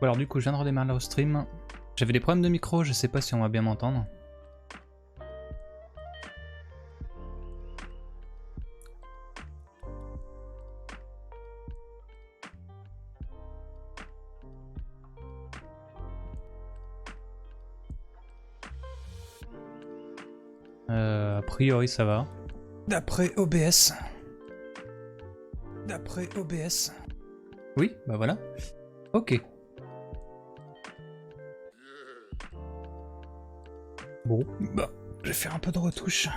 Bon, alors du coup je viens de redémarrer le stream. J'avais des problèmes de micro, je sais pas si on va bien m'entendre. A priori ça va. D'après OBS. D'après OBS. Oui, bah voilà. Ok. Bon, bah, je vais faire un peu de retouche.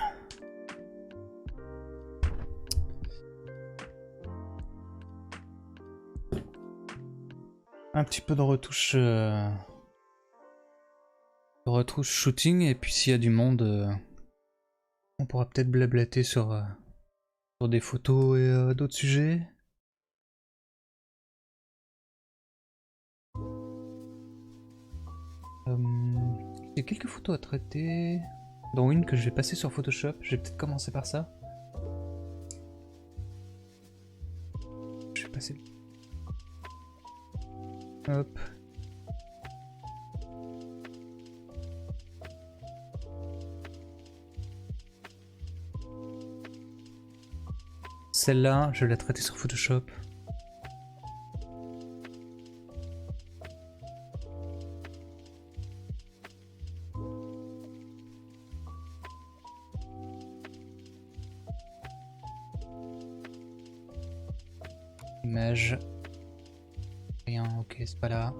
Un petit peu de retouche. Retouche shooting, et puis s'il y a du monde, on pourra peut-être blablater sur des photos et d'autres sujets. J'ai quelques photos à traiter, dont une que je vais passer sur Photoshop. Je vais peut-être commencer par ça. Je vais passer. Hop. Celle-là, je vais la traiter sur Photoshop. Image. Rien, ok, c'est pas là.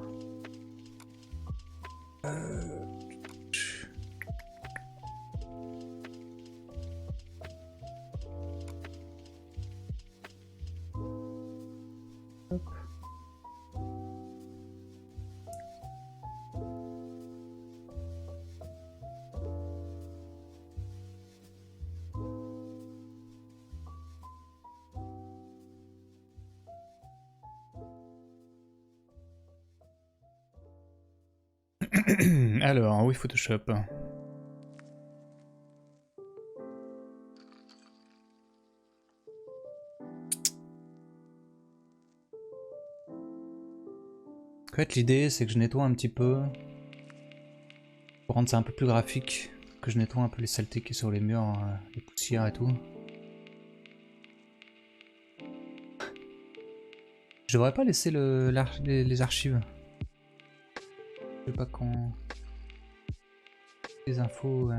Hop. Alors, oui, Photoshop. En fait, l'idée, c'est que je nettoie un petit peu. Pour rendre ça un peu plus graphique. Que je nettoie un peu les saletés qui sont sur les murs, les poussières et tout. Je devrais pas laisser les archives. Je sais pas quand... Les infos...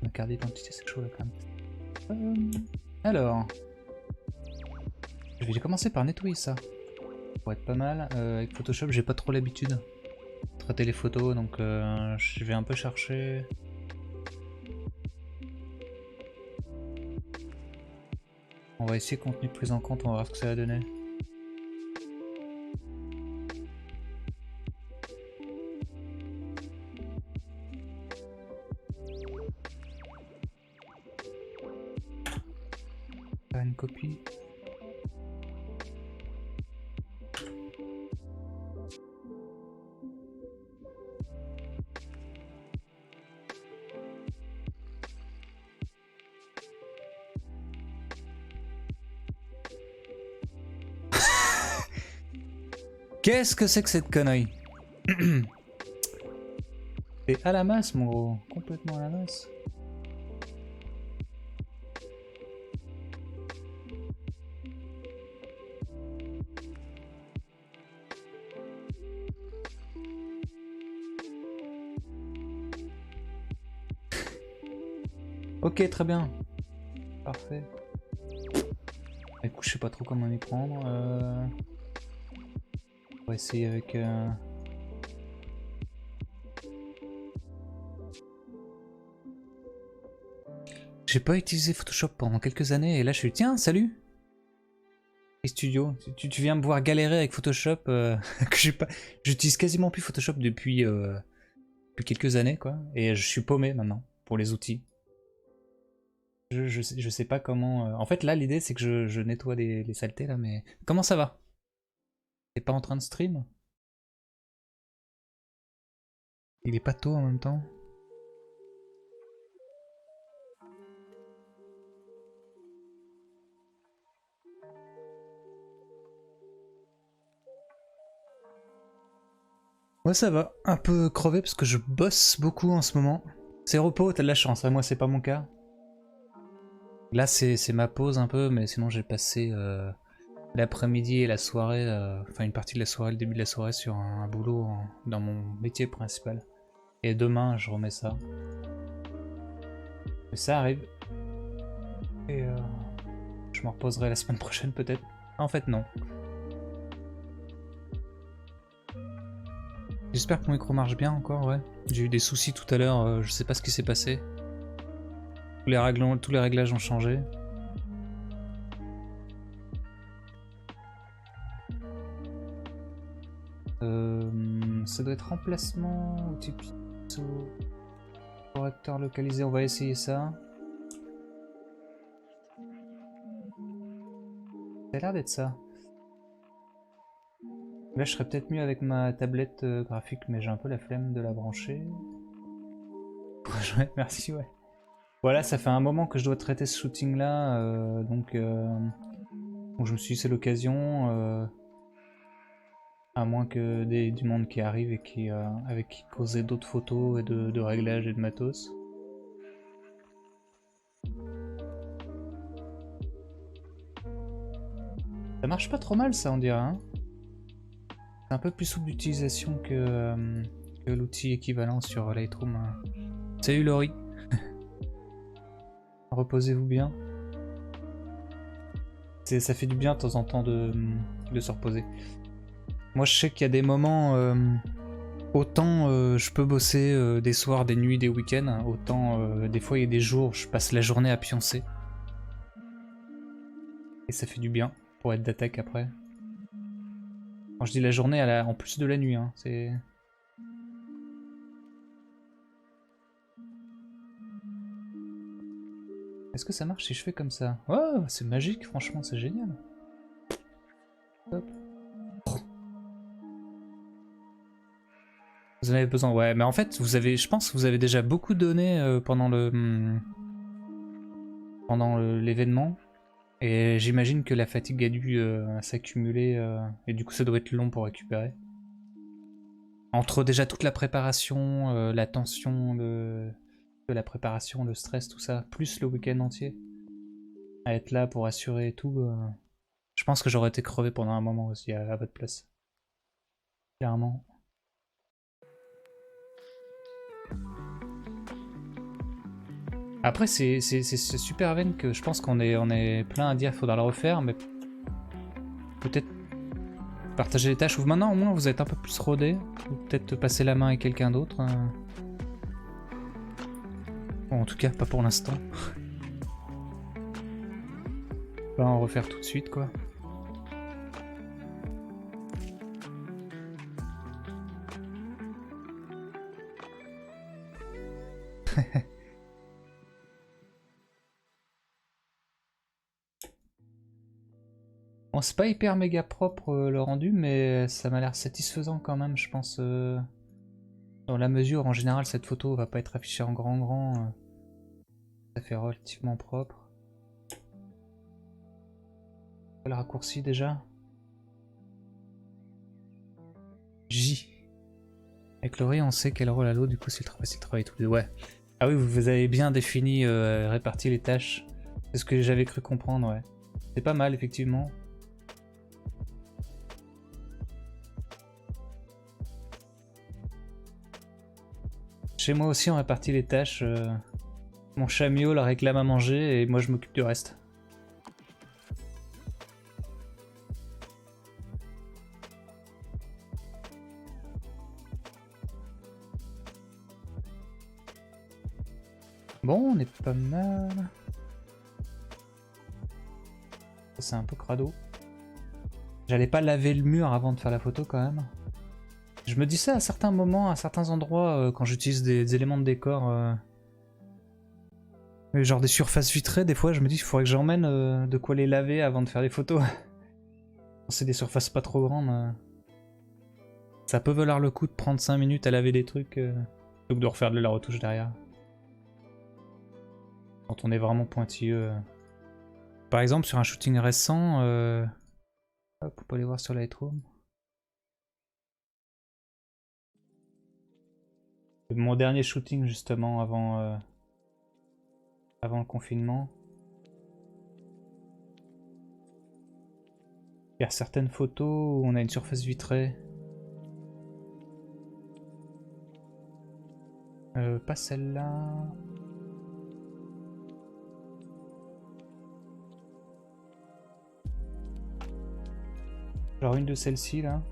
Ma carte d'identité, c'est chaud là quand même. Alors... Je vais commencer par nettoyer ça. Ça pourrait être pas mal. Avec Photoshop, j'ai pas trop l'habitude de traiter les photos, donc je vais un peu chercher. On va essayer contenu de prise en compte, on va voir ce que ça va donner. Faire une copie. Qu'est-ce que c'est que cette connerie? C'est à la masse, mon gros. Complètement à la masse. Ok, très bien. Parfait. Écoute, je sais pas trop comment m'y prendre. On va essayer avec... J'ai pas utilisé Photoshop pendant quelques années et là je suis tiens, salut Studio, tu viens me voir galérer avec Photoshop que j'ai pas... J'utilise quasiment plus Photoshop depuis quelques années quoi et je suis paumé maintenant pour les outils. Je sais pas comment... En fait là l'idée c'est que je nettoie les saletés là mais... Comment ça va? T'es pas en train de stream? Il est pas tôt en même temps? Moi ça va, un peu crevé parce que je bosse beaucoup en ce moment. C'est repos, t'as de la chance, hein. Moi c'est pas mon cas. Là c'est ma pause un peu, mais sinon j'ai passé l'après-midi et la soirée, enfin une partie de la soirée, le début de la soirée sur un boulot dans mon métier principal. Et demain je remets ça. Mais ça arrive. Et je m'en reposerai la semaine prochaine peut-être. En fait non. J'espère que mon micro marche bien encore, ouais. J'ai eu des soucis tout à l'heure, je sais pas ce qui s'est passé. Tous les réglages ont changé. Ça doit être remplacement, outil pixel, correcteur localisé, on va essayer ça. Ça a l'air d'être ça. Là je serais peut-être mieux avec ma tablette graphique, mais j'ai un peu la flemme de la brancher. Ouais, merci, ouais. Voilà, ça fait un moment que je dois traiter ce shooting là, donc je me suis dit c'est l'occasion, à moins que du monde qui arrive et qui avec qui causer d'autres photos et de réglages et de matos. Ça marche pas trop mal ça on dirait, hein. C'est un peu plus souple d'utilisation que l'outil équivalent sur Lightroom. Salut Laurie. Reposez-vous bien. Ça fait du bien de temps en temps de se reposer. Moi je sais qu'il y a des moments, autant je peux bosser des soirs, des nuits, des week-ends, autant des fois il y a des jours où je passe la journée à pioncer. Et ça fait du bien pour être d'attaque après. Quand je dis la journée, en plus de la nuit, hein, c'est... Est-ce que ça marche si je fais comme ça? Oh, c'est magique, franchement, c'est génial. Hop. Vous en avez besoin, ouais, mais en fait, je pense que vous avez déjà beaucoup donné pendant l'événement. Et j'imagine que la fatigue a dû s'accumuler, et du coup ça doit être long pour récupérer. Entre déjà toute la préparation, la tension de la préparation, le stress, tout ça, plus le week-end entier, à être là pour assurer et tout, je pense que j'aurais été crevé pendant un moment aussi à votre place. Clairement. Après c'est super vain que je pense qu'on est plein à dire faudra le refaire, mais peut-être partager les tâches, ou maintenant au moins vous êtes un peu plus rodé, ou peut-être passer la main à quelqu'un d'autre. Bon, en tout cas pas pour l'instant. Pas en refaire tout de suite quoi. Bon, c'est pas hyper méga propre le rendu, mais ça m'a l'air satisfaisant quand même, je pense. Dans la mesure, en général, cette photo va pas être affichée en grand. Ça fait relativement propre. Le raccourci déjà. J. Avec Laurie, on sait quel rôle a l'eau, du coup c'est très facile de travailler tous les deux. Ouais. Ah oui, vous avez bien défini, réparti les tâches. C'est ce que j'avais cru comprendre, ouais. C'est pas mal, effectivement. Chez moi aussi, on répartit les tâches. Mon chat Mio la réclame à manger et moi je m'occupe du reste. Bon, on est pas mal. C'est un peu crado. J'allais pas laver le mur avant de faire la photo quand même. Je me dis ça à certains moments, à certains endroits, quand j'utilise des éléments de décor. Genre des surfaces vitrées, des fois je me dis qu'il faudrait que j'emmène de quoi les laver avant de faire les photos. C'est des surfaces pas trop grandes. Ça peut valoir le coup de prendre 5 minutes à laver des trucs, plutôt que de refaire de la retouche derrière. Quand on est vraiment pointilleux. Par exemple sur un shooting récent, hop, on peut aller voir sur Lightroom. Mon dernier shooting justement avant le confinement. Il y a certaines photos où on a une surface vitrée. Pas celle-là. Genre une de celles-ci là.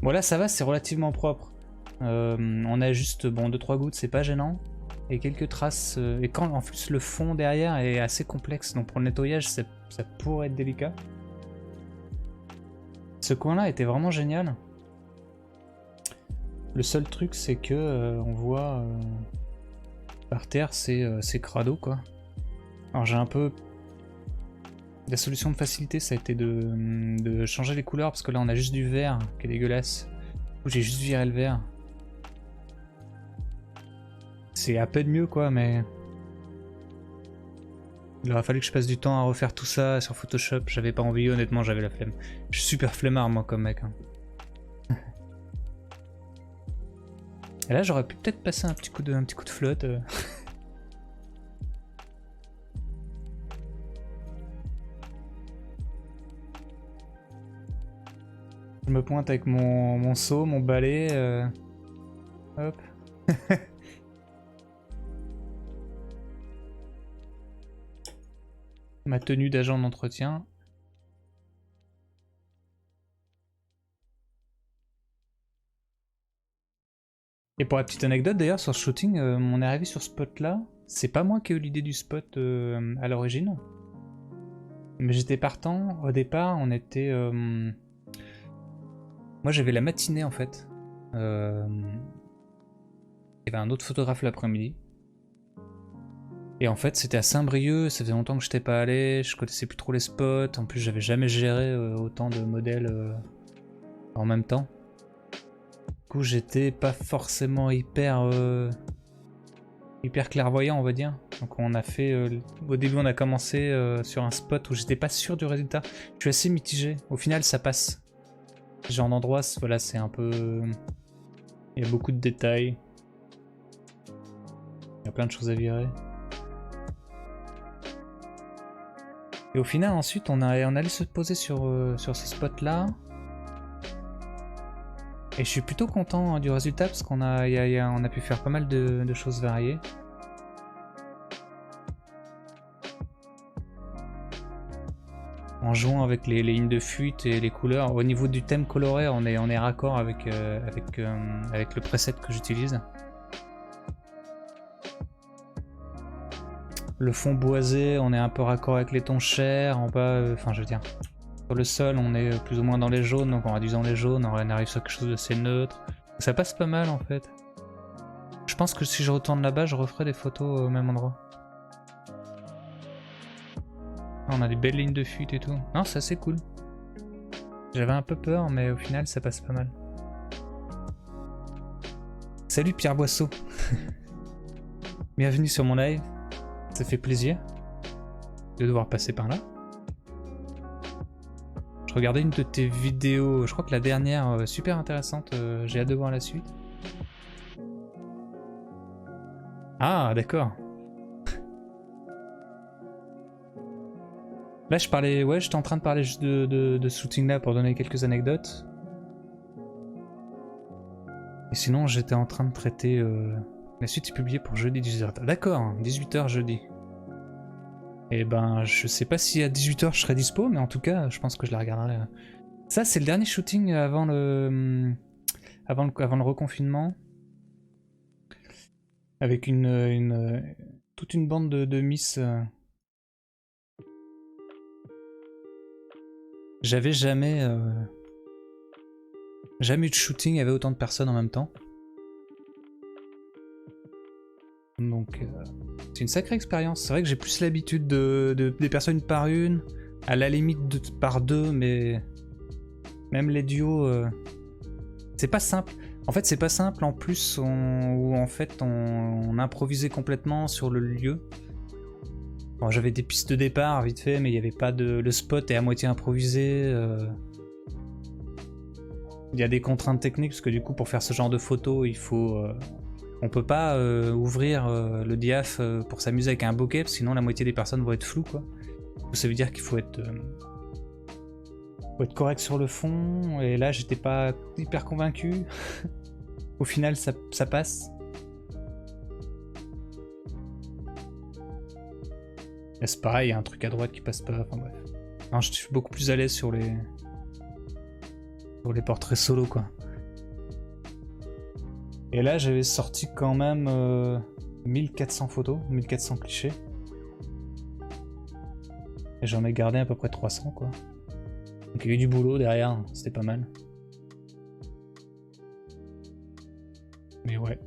Bon là ça va, c'est relativement propre. On a juste bon 2-3 gouttes, c'est pas gênant. Et quelques traces. Et quand en plus le fond derrière est assez complexe, donc pour le nettoyage ça pourrait être délicat. Ce coin-là était vraiment génial. Le seul truc c'est que on voit par terre c'est crado quoi. Alors j'ai un peu... La solution de facilité ça a été de changer les couleurs parce que là on a juste du vert qui est dégueulasse. Du coup j'ai juste viré le vert. C'est à peine mieux quoi mais... Il aurait fallu que je passe du temps à refaire tout ça sur Photoshop, j'avais pas envie, honnêtement j'avais la flemme. Je suis super flemmard moi comme mec. Hein. Et là j'aurais pu peut-être passer un petit coup de flotte. Je me pointe avec mon seau, mon balai. Hop. Ma tenue d'agent d'entretien. Et pour la petite anecdote d'ailleurs sur ce shooting, on est arrivé sur ce spot là. C'est pas moi qui ai eu l'idée du spot à l'origine. Mais j'étais partant. Au départ, on était... Moi j'avais la matinée en fait. Il y avait un autre photographe l'après-midi. Et en fait c'était à Saint-Brieuc, ça faisait longtemps que je n'étais pas allé, je connaissais plus trop les spots, en plus j'avais jamais géré autant de modèles en même temps. Du coup j'étais pas forcément hyper clairvoyant on va dire. Donc on a fait, au début on a commencé sur un spot où j'étais pas sûr du résultat. Je suis assez mitigé, au final ça passe. Ce genre d'endroit, voilà, c'est un peu... Il y a beaucoup de détails. Il y a plein de choses à virer. Et au final, ensuite, on allait se poser sur ce spot-là. Et je suis plutôt content du résultat parce qu'on a pu faire pas mal de choses variées. En jouant avec les lignes de fuite et les couleurs. Au niveau du thème coloré, on est raccord avec le preset que j'utilise. Le fond boisé, on est un peu raccord avec les tons chers. En bas, enfin je veux dire, sur le sol, on est plus ou moins dans les jaunes, donc en réduisant les jaunes, on arrive sur quelque chose d'assez neutre. Ça passe pas mal en fait. Je pense que si je retourne là-bas, je referai des photos au même endroit. On a des belles lignes de fuite et tout. Non, c'est assez cool. J'avais un peu peur, mais au final, ça passe pas mal. Salut Pierre Boisseau. Bienvenue sur mon live. Ça fait plaisir de devoir passer par là. Je regardais une de tes vidéos, je crois que la dernière, super intéressante. J'ai hâte de voir la suite. Ah, d'accord. Là je parlais, ouais, j'étais en train de parler juste de ce shooting là pour donner quelques anecdotes. Et sinon j'étais en train de traiter... La suite est publiée pour jeudi 18h. D'accord, 18h jeudi. Et ben je sais pas si à 18h je serai dispo, mais en tout cas je pense que je la regarderai. Ça c'est le dernier shooting avant le reconfinement. Avec toute une bande de miss... J'avais jamais eu de shooting avec autant de personnes en même temps. Donc c'est une sacrée expérience. C'est vrai que j'ai plus l'habitude des personnes par une, à la limite par deux, mais même les duos, c'est pas simple. En fait c'est pas simple, en plus où en fait on improvisait complètement sur le lieu. Bon, j'avais des pistes de départ vite fait, mais il n'y avait pas de... Le spot est à moitié improvisé. Il y a des contraintes techniques, parce que du coup, pour faire ce genre de photos, il faut... on peut pas ouvrir le diaph pour s'amuser avec un bokeh, sinon la moitié des personnes vont être floues, quoi. Ça veut dire qu'il faut être correct sur le fond, et là, j'étais pas hyper convaincu. Au final, ça passe. Là, c'est pareil, il y a un truc à droite qui passe pas, enfin bref. Non, je suis beaucoup plus à l'aise sur les portraits solo, quoi. Et là, j'avais sorti quand même 1400 photos, 1400 clichés. Et j'en ai gardé à peu près 300, quoi. Donc il y a eu du boulot derrière, c'était pas mal. Mais ouais.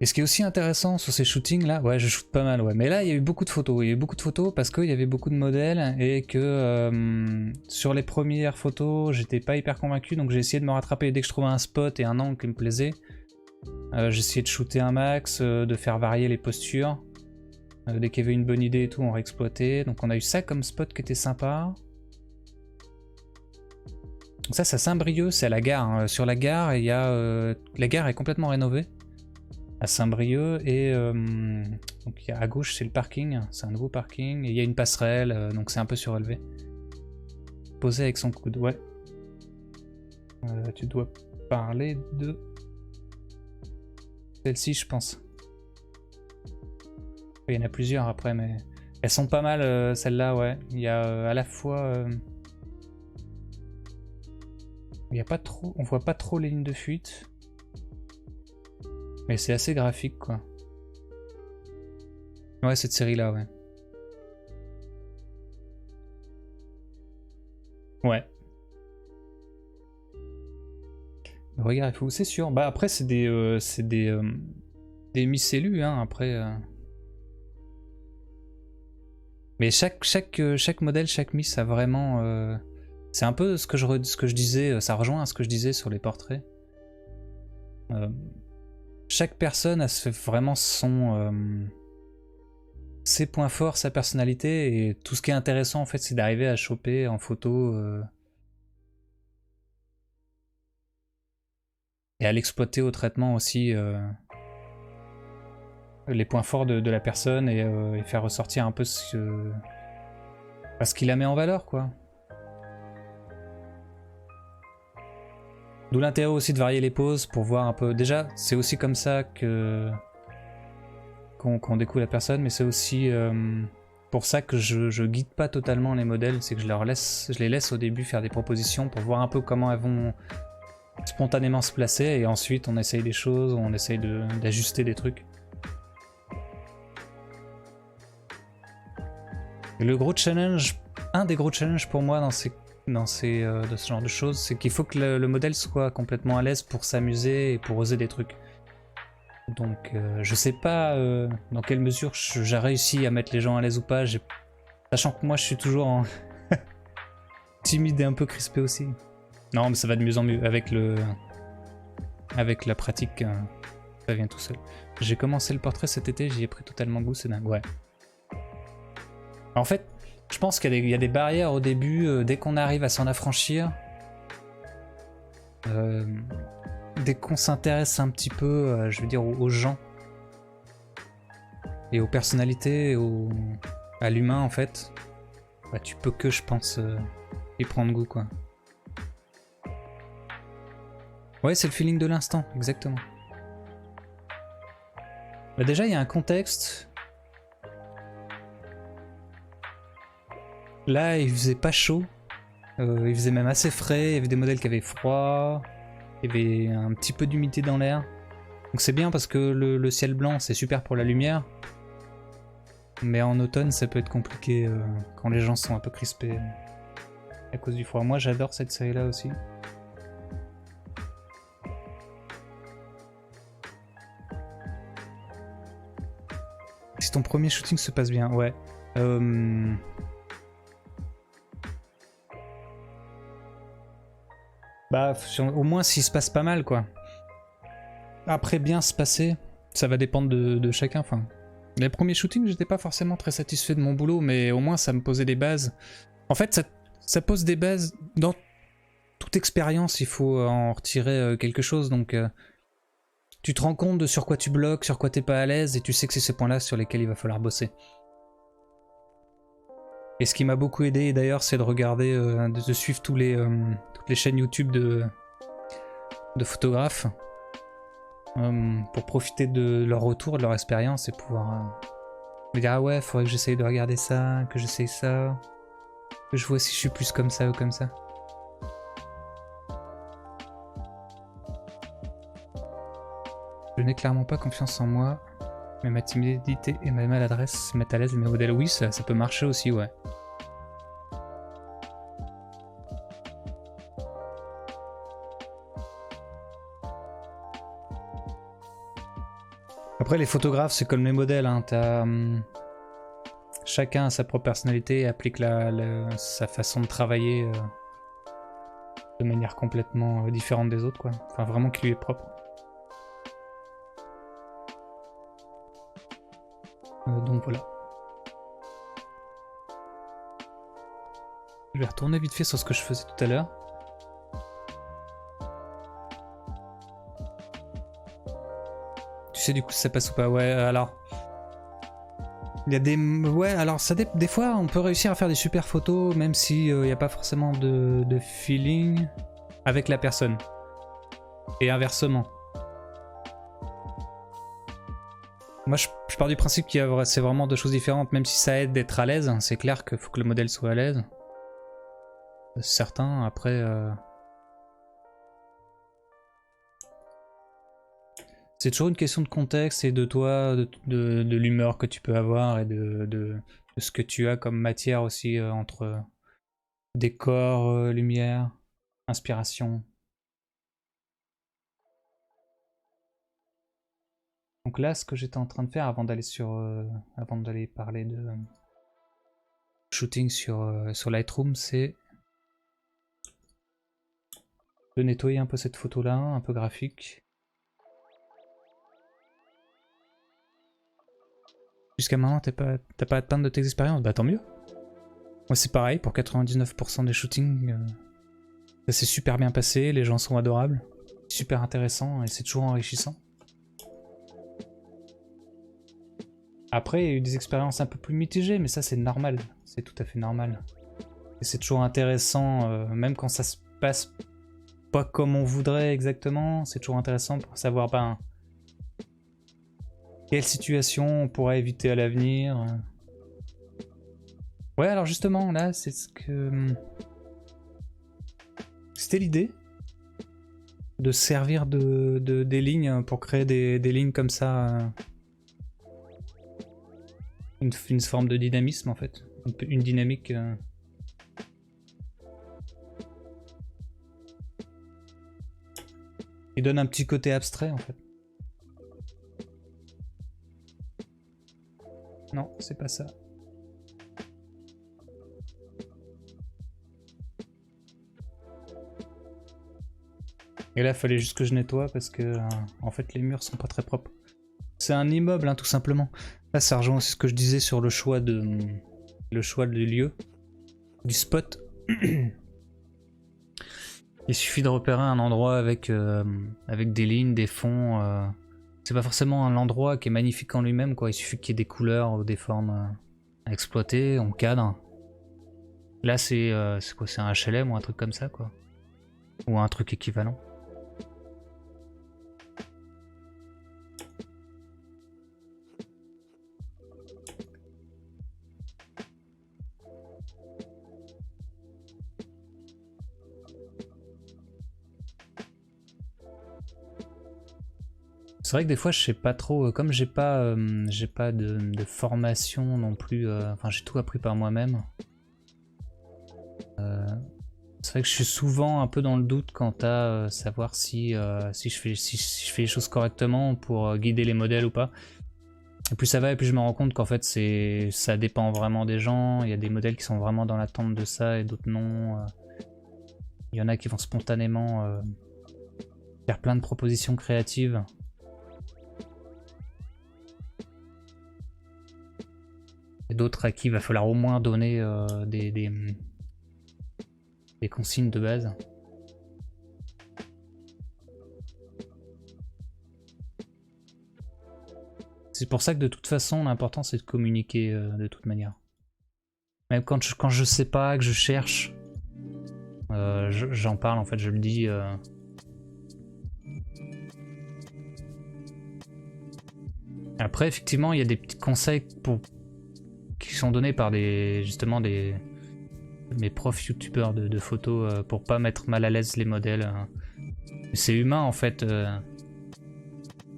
Et ce qui est aussi intéressant sur ces shootings là, ouais, je shoot pas mal, ouais. Mais là, il y a eu beaucoup de photos. Il y a eu beaucoup de photos parce qu'il y avait beaucoup de modèles et que sur les premières photos, j'étais pas hyper convaincu. Donc j'ai essayé de me rattraper dès que je trouvais un spot et un angle qui me plaisait. J'ai essayé de shooter un max, de faire varier les postures. Dès qu'il y avait une bonne idée et tout, on réexploitait. Donc on a eu ça comme spot qui était sympa. Donc ça, c'est à Saint-Brieuc, c'est à la gare. Hein. Sur la gare, il y a la gare est complètement rénovée. À Saint-Brieuc et donc à gauche c'est le parking, c'est un nouveau parking et il y a une passerelle donc c'est un peu surélevé. Posé avec son coude, ouais. Tu dois parler de celle-ci je pense. Il y en a plusieurs après mais elles sont pas mal celles-là, ouais. Il y a à la fois il y a pas trop, on voit pas trop les lignes de fuite. Mais c'est assez graphique, quoi. Ouais, cette série-là, ouais. Ouais. Regarde, il faut, c'est sûr. Bah après, c'est des micellus, hein, après. Mais chaque modèle, chaque miss a vraiment... C'est un peu ce que je disais, ça rejoint à ce que je disais sur les portraits. Chaque personne a vraiment ses points forts, sa personnalité, et tout ce qui est intéressant en fait c'est d'arriver à choper en photo et à l'exploiter au traitement aussi les points forts de la personne et faire ressortir un peu ce qui la met en valeur, quoi. D'où l'intérêt aussi de varier les poses pour voir un peu. Déjà, c'est aussi comme ça qu'on découvre la personne, mais c'est aussi pour ça que je guide pas totalement les modèles, c'est que je les laisse au début faire des propositions pour voir un peu comment elles vont spontanément se placer, et ensuite on essaye des choses, on essaye d'ajuster des trucs. Et le gros challenge, un des gros challenges pour moi dans ce genre de choses, c'est qu'il faut que le modèle soit complètement à l'aise pour s'amuser et pour oser des trucs. Donc je sais pas dans quelle mesure j'ai réussi à mettre les gens à l'aise ou pas, sachant que moi je suis toujours timide et un peu crispé aussi. Non mais ça va de mieux en mieux avec la pratique, ça vient tout seul. J'ai commencé le portrait cet été, j'y ai pris totalement goût, c'est dingue, ouais. En fait, je pense qu'il y a des barrières au début, dès qu'on arrive à s'en affranchir, dès qu'on s'intéresse un petit peu, je veux dire, aux gens, et aux personnalités, à l'humain en fait, bah, tu peux que, je pense, y prendre goût, quoi. Ouais, c'est le feeling de l'instant, exactement. Bah déjà, il y a un contexte. Là, il faisait pas chaud. Il faisait même assez frais. Il y avait des modèles qui avaient froid. Il y avait un petit peu d'humidité dans l'air. Donc c'est bien parce que le ciel blanc, c'est super pour la lumière. Mais en automne, ça peut être compliqué quand les gens sont un peu crispés à cause du froid. Moi, j'adore cette série-là aussi. Si ton premier shooting se passe bien, ouais. Bah, au moins s'il se passe pas mal, quoi. Après, bien se passer, ça va dépendre de chacun. Enfin, les premiers shootings, j'étais pas forcément très satisfait de mon boulot, mais au moins ça me posait des bases. En fait, ça pose des bases. Dans toute expérience, il faut en retirer quelque chose. Donc, tu te rends compte de sur quoi tu bloques, sur quoi t'es pas à l'aise, et tu sais que c'est ces points-là sur lesquels il va falloir bosser. Et ce qui m'a beaucoup aidé, d'ailleurs, c'est de regarder, de suivre toutes les chaînes YouTube de photographes pour profiter de leur retour, de leur expérience et pouvoir me dire ah ouais, faudrait que j'essaye de regarder ça, que j'essaye ça, que je vois si je suis plus comme ça ou comme ça. Je n'ai clairement pas confiance en moi, mais ma timidité et ma maladresse mettent à l'aise mes modèles. Oui, ça peut marcher aussi, ouais. Après, les photographes, c'est comme les modèles. Hein. Chacun a sa propre personnalité et applique sa façon de travailler de manière complètement différente des autres, quoi. Enfin, vraiment qui lui est propre. Donc voilà. Je vais retourner vite fait sur ce que je faisais tout à l'heure. Tu sais du coup si ça passe ou pas? Ouais, alors... Il y a des... Ouais, alors ça des fois on peut réussir à faire des super photos même s'il n'y a pas forcément de feeling avec la personne. Et inversement. Moi je pars du principe que c'est vraiment deux choses différentes, même si ça aide d'être à l'aise, c'est clair qu'il faut que le modèle soit à l'aise. Certains, après... C'est toujours une question de contexte et de toi, de l'humeur que tu peux avoir et de ce que tu as comme matière aussi entre décor, lumière, inspiration. Donc là, ce que j'étais en train de faire avant d'aller parler de shooting sur Lightroom, c'est de nettoyer un peu cette photo-là, un peu graphique. Jusqu'à maintenant, t'as pas à te plaindre de tes expériences? Bah tant mieux. Moi c'est pareil, pour 99% des shootings, ça s'est super bien passé, les gens sont adorables, super intéressant et c'est toujours enrichissant. Après, il y a eu des expériences un peu plus mitigées, mais ça c'est normal, c'est tout à fait normal. Et c'est toujours intéressant, même quand ça se passe pas comme on voudrait exactement, c'est toujours intéressant pour savoir ben, quelle situation on pourrait éviter à l'avenir. Ouais, alors justement, là, c'est ce que... C'était l'idée de servir des lignes pour créer des lignes comme ça. Une forme de dynamisme, en fait. Une dynamique... Il donne un petit côté abstrait, en fait. Non, c'est pas ça. Et là, il fallait juste que je nettoie parce que en fait, les murs sont pas très propres. C'est un immeuble, hein, tout simplement. Là, ça rejoint aussi ce que je disais sur le choix du lieu, du spot. Il suffit de repérer un endroit avec des lignes, des fonds. C'est pas forcément l'endroit qui est magnifique en lui-même, quoi. Il suffit qu'il y ait des couleurs ou des formes à exploiter, on cadre. Là, c'est quoi? C'est un HLM ou un truc comme ça, quoi. Ou un truc équivalent. C'est vrai que des fois je sais pas trop, comme j'ai pas de formation non plus, enfin j'ai tout appris par moi-même. C'est vrai que je suis souvent un peu dans le doute quant à savoir si je fais les choses correctement pour guider les modèles ou pas. Et plus ça va et plus je me rends compte qu'en fait ça dépend vraiment des gens. Il y a des modèles qui sont vraiment dans l'attente de ça et d'autres non. Il y en a qui vont spontanément faire plein de propositions créatives. Et d'autres à qui il va falloir au moins donner les consignes de base. C'est pour ça que de toute façon, l'important c'est de communiquer de toute manière. Même quand je sais pas, que je cherche, j'en parle en fait, je le dis. Après, effectivement, il y a des petits conseils qui sont donnés par justement mes profs youtubeurs de photos pour pas mettre mal à l'aise les modèles. C'est humain en fait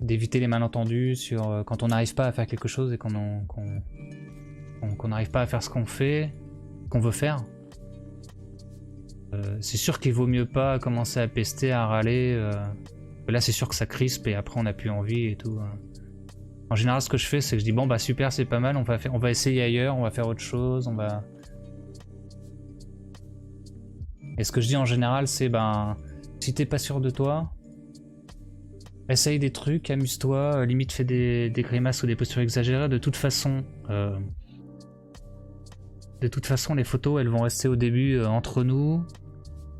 d'éviter les malentendus sur quand on n'arrive pas à faire quelque chose et qu'on n'arrive pas à faire ce qu'on veut faire. C'est sûr qu'il vaut mieux pas commencer à pester, à râler. Là, c'est sûr que ça crispe et après on n'a plus envie et tout. En général, ce que je fais, c'est que je dis bon bah super, c'est pas mal, on va essayer ailleurs, on va faire autre chose, on va. Et ce que je dis en général, c'est ben si t'es pas sûr de toi, essaye des trucs, amuse-toi, limite fais des grimaces ou des postures exagérées. De toute façon, les photos, elles vont rester au début entre nous.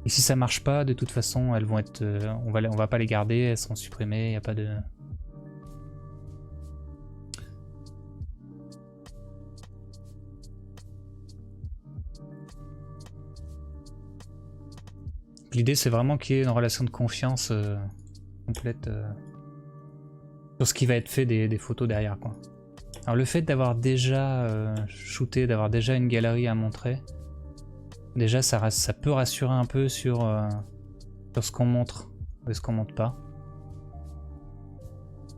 Et si ça marche pas, de toute façon, elles vont être, on va pas les garder, elles seront supprimées. Y a pas de. L'idée, c'est vraiment qu'il y ait une relation de confiance complète sur ce qui va être fait des photos derrière, quoi. Alors le fait d'avoir déjà shooté, d'avoir déjà une galerie à montrer, déjà ça peut rassurer un peu sur ce qu'on montre et ce qu'on montre pas.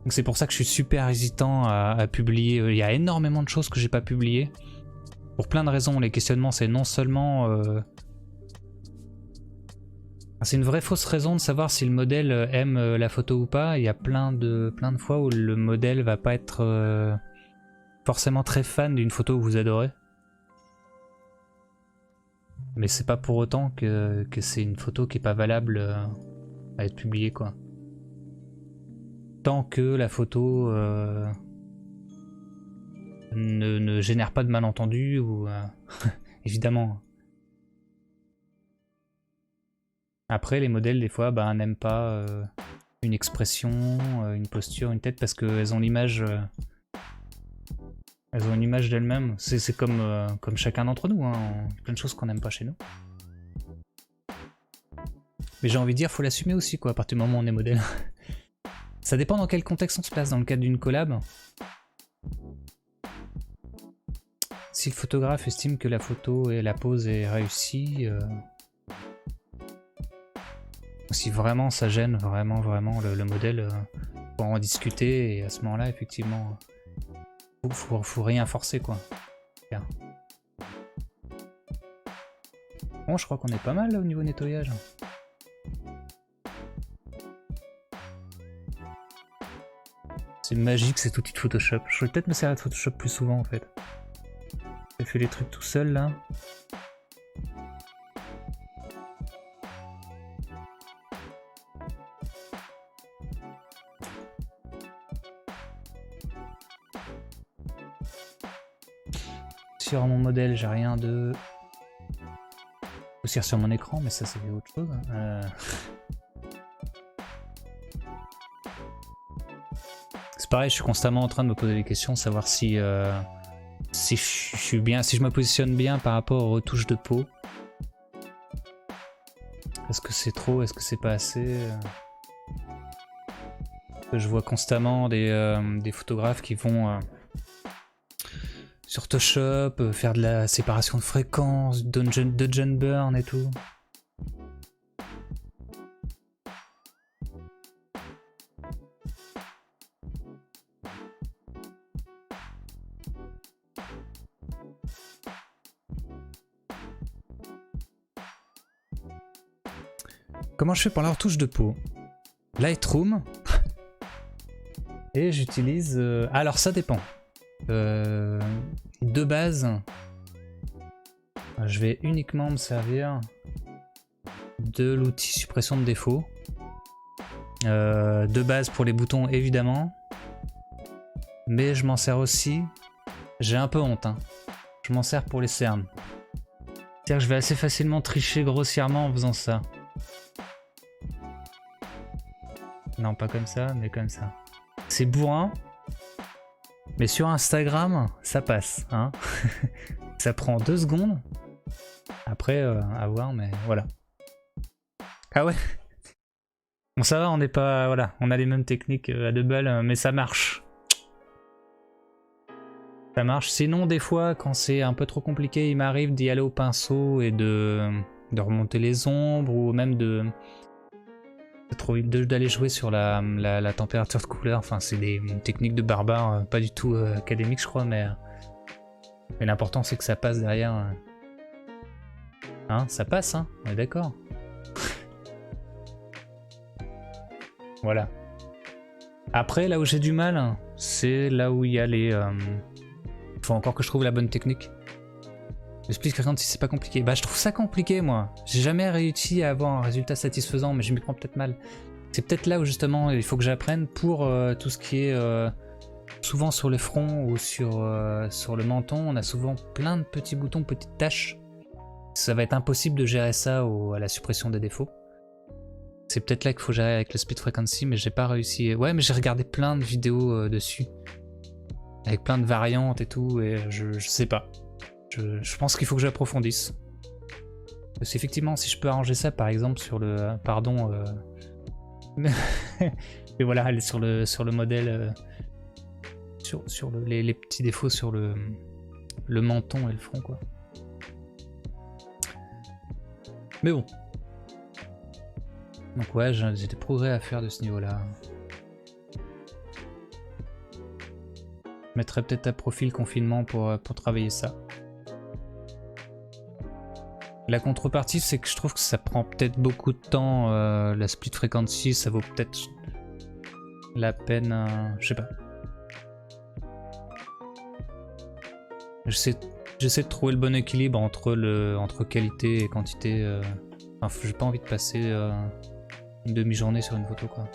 Donc c'est pour ça que je suis super hésitant à publier. Il y a énormément de choses que j'ai pas publiées. Pour plein de raisons. Les questionnements, c'est non seulement... c'est une vraie fausse raison de savoir si le modèle aime la photo ou pas. Il y a plein de fois où le modèle va pas être forcément très fan d'une photo que vous adorez. Mais c'est pas pour autant que c'est une photo qui est pas valable à être publiée, quoi. Tant que la photo ne génère pas de malentendus ou évidemment. Après, les modèles, des fois, bah, n'aiment pas une expression, une posture, une tête, parce qu'elles ont l'image... elles ont une image d'elles-mêmes. C'est comme chacun d'entre nous, hein. Il y a plein de choses qu'on n'aime pas chez nous. Mais j'ai envie de dire, faut l'assumer aussi, quoi, à partir du moment où on est modèle. Ça dépend dans quel contexte on se place. Dans le cadre d'une collab, si le photographe estime que la photo et la pose est réussie... si vraiment ça gêne vraiment le modèle, faut en discuter et à ce moment-là effectivement faut rien forcer, quoi. Bien. Bon, je crois qu'on est pas mal là, au niveau nettoyage. C'est magique cet outil de Photoshop. Je vais peut-être me servir de Photoshop plus souvent en fait. J'ai fait les trucs tout seul là. Sur mon modèle, j'ai rien de... Aussi sur mon écran, mais ça c'est autre chose. C'est pareil, je suis constamment en train de me poser des questions, savoir si je suis bien, si je me positionne bien par rapport aux retouches de peau. Est-ce que c'est trop, est-ce que c'est pas assez? Je vois constamment des photographes qui vont sur Photoshop, faire de la séparation de fréquences, Dungeon Burn et tout. Comment je fais pour la retouche de peau? Lightroom. Et j'utilise... alors ça dépend. De base, je vais uniquement me servir de l'outil suppression de défauts. De base pour les boutons évidemment. Mais je m'en sers aussi... J'ai un peu honte, hein. Je m'en sers pour les cernes. C'est-à-dire que je vais assez facilement tricher grossièrement en faisant ça. Non, pas comme ça, mais comme ça. C'est bourrin. Mais sur Instagram, ça passe. Hein. Ça prend 2 secondes. Après, à voir, mais voilà. Ah ouais. Bon, ça va, on n'est pas... Voilà, on a les mêmes techniques à 2 balles, mais ça marche. Ça marche. Sinon, des fois, quand c'est un peu trop compliqué, il m'arrive d'y aller au pinceau et de remonter les ombres ou même d'aller jouer sur la température de couleur. Enfin, c'est des techniques de barbare, pas du tout académiques, je crois, mais l'important, c'est que ça passe derrière. Hein, ça passe, hein, on est d'accord. Voilà. Après, là où j'ai du mal, c'est là où il y a les... faut encore que je trouve la bonne technique. Le split frequency, c'est pas compliqué. Bah, je trouve ça compliqué, moi. J'ai jamais réussi à avoir un résultat satisfaisant, mais je m'y prends peut-être mal. C'est peut-être là où, justement, il faut que j'apprenne pour tout ce qui est... souvent sur le front ou sur le menton, on a souvent plein de petits boutons, petites taches. Ça va être impossible de gérer ça à la suppression des défauts. C'est peut-être là qu'il faut gérer avec le split frequency, mais j'ai pas réussi. Ouais, mais j'ai regardé plein de vidéos dessus. Avec plein de variantes et tout, et je sais pas. Je pense qu'il faut que j'approfondisse. Parce qu'effectivement, si je peux arranger ça, par exemple, sur le... pardon. Mais voilà, sur le modèle... sur les petits défauts sur le menton et le front, quoi. Mais bon. Donc ouais, j'ai des progrès à faire de ce niveau-là. Je mettrai peut-être à profit le confinement pour travailler ça. La contrepartie, c'est que je trouve que ça prend peut-être beaucoup de temps. La split frequency, ça vaut peut-être la peine. Je sais pas. J'essaie de trouver le bon équilibre entre qualité et quantité. Enfin, j'ai pas envie de passer une demi-journée sur une photo, quoi.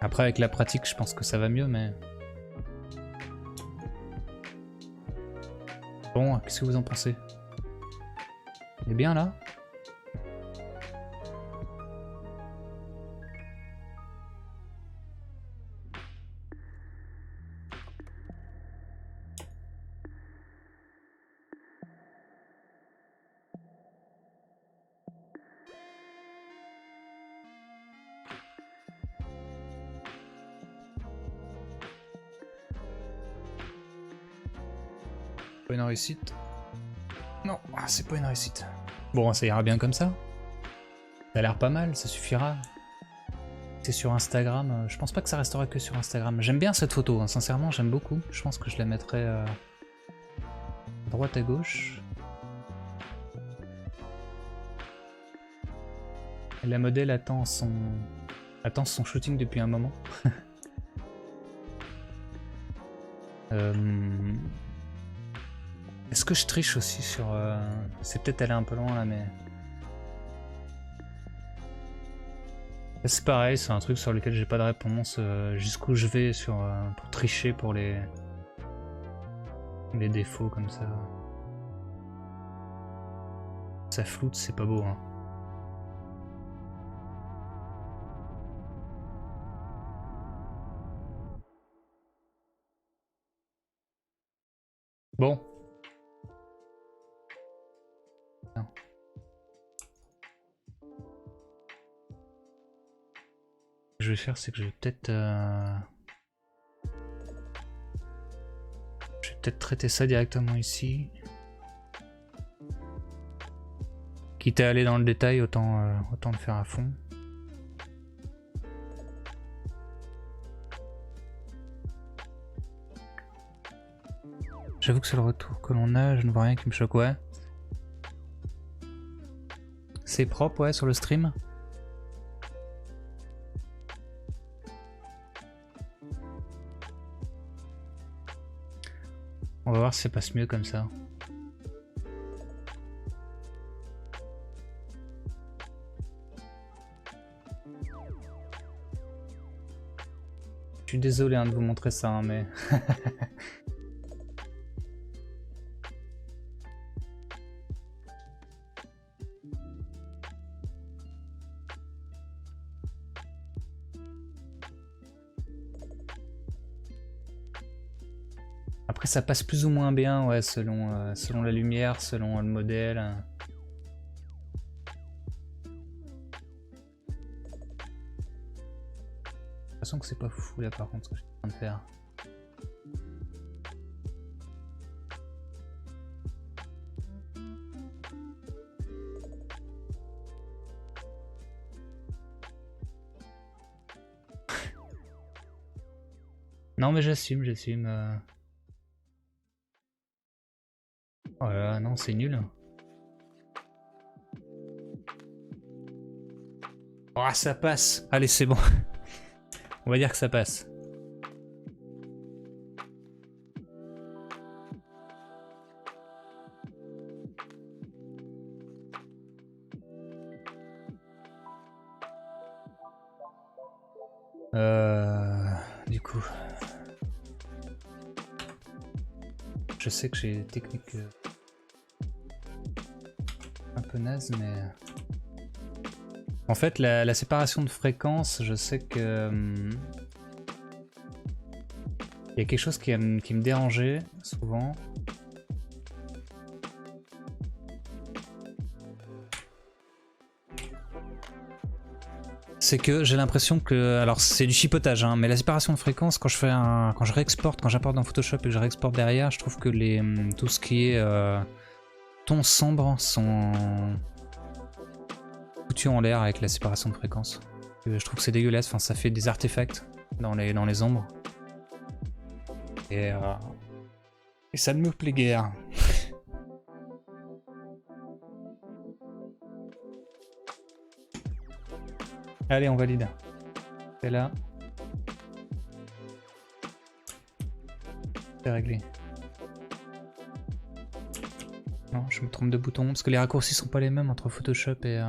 Après, avec la pratique, je pense que ça va mieux, mais... Bon, qu'est-ce que vous en pensez? Il est bien, là? Pas une réussite. Non, c'est pas une réussite. Bon, ça ira bien comme ça. Ça a l'air pas mal, ça suffira. C'est sur Instagram. Je pense pas que ça restera que sur Instagram. J'aime bien cette photo, hein. Sincèrement, j'aime beaucoup. Je pense que je la mettrai à droite à gauche. La modèle attend son shooting depuis un moment. Est-ce que je triche aussi sur... C'est peut-être aller un peu loin là, mais... C'est pareil, c'est un truc sur lequel j'ai pas de réponse. Jusqu'où je vais pour tricher pour les défauts comme ça. Ça floute, c'est pas beau, hein. Bon. Non. Ce que je vais faire, c'est que je vais peut-être traiter ça directement ici. Quitte à aller dans le détail, autant le faire à fond. J'avoue que c'est le retour que l'on a, je ne vois rien qui me choque, ouais. C'est propre, ouais, sur le stream. On va voir si ça passe mieux comme ça. Je suis désolé de vous montrer ça, hein, mais... ça passe plus ou moins bien, ouais, selon la lumière, selon le modèle. J'ai l'impression que c'est pas fou là par contre ce que je suis en train de faire. Non mais j'assume. Oh là là, non c'est nul. Oh ça passe. Allez c'est bon. On va dire que ça passe. Du coup, je sais que j'ai des techniques un peu nazes, mais en fait la séparation de fréquences, je sais que il y a quelque chose qui me dérangeait souvent. C'est que j'ai l'impression que, alors c'est du chipotage, hein, mais la séparation de fréquences, quand je réexporte, quand j'importe dans Photoshop et que je réexporte derrière, je trouve que tout ce qui est tons sombres sont foutus en l'air avec la séparation de fréquences. Je trouve que c'est dégueulasse, enfin, ça fait des artefacts dans les ombres. Et ça ne me plaît guère. Allez, on valide. C'est là. C'est réglé. Non, je me trompe de bouton, parce que les raccourcis sont pas les mêmes entre Photoshop et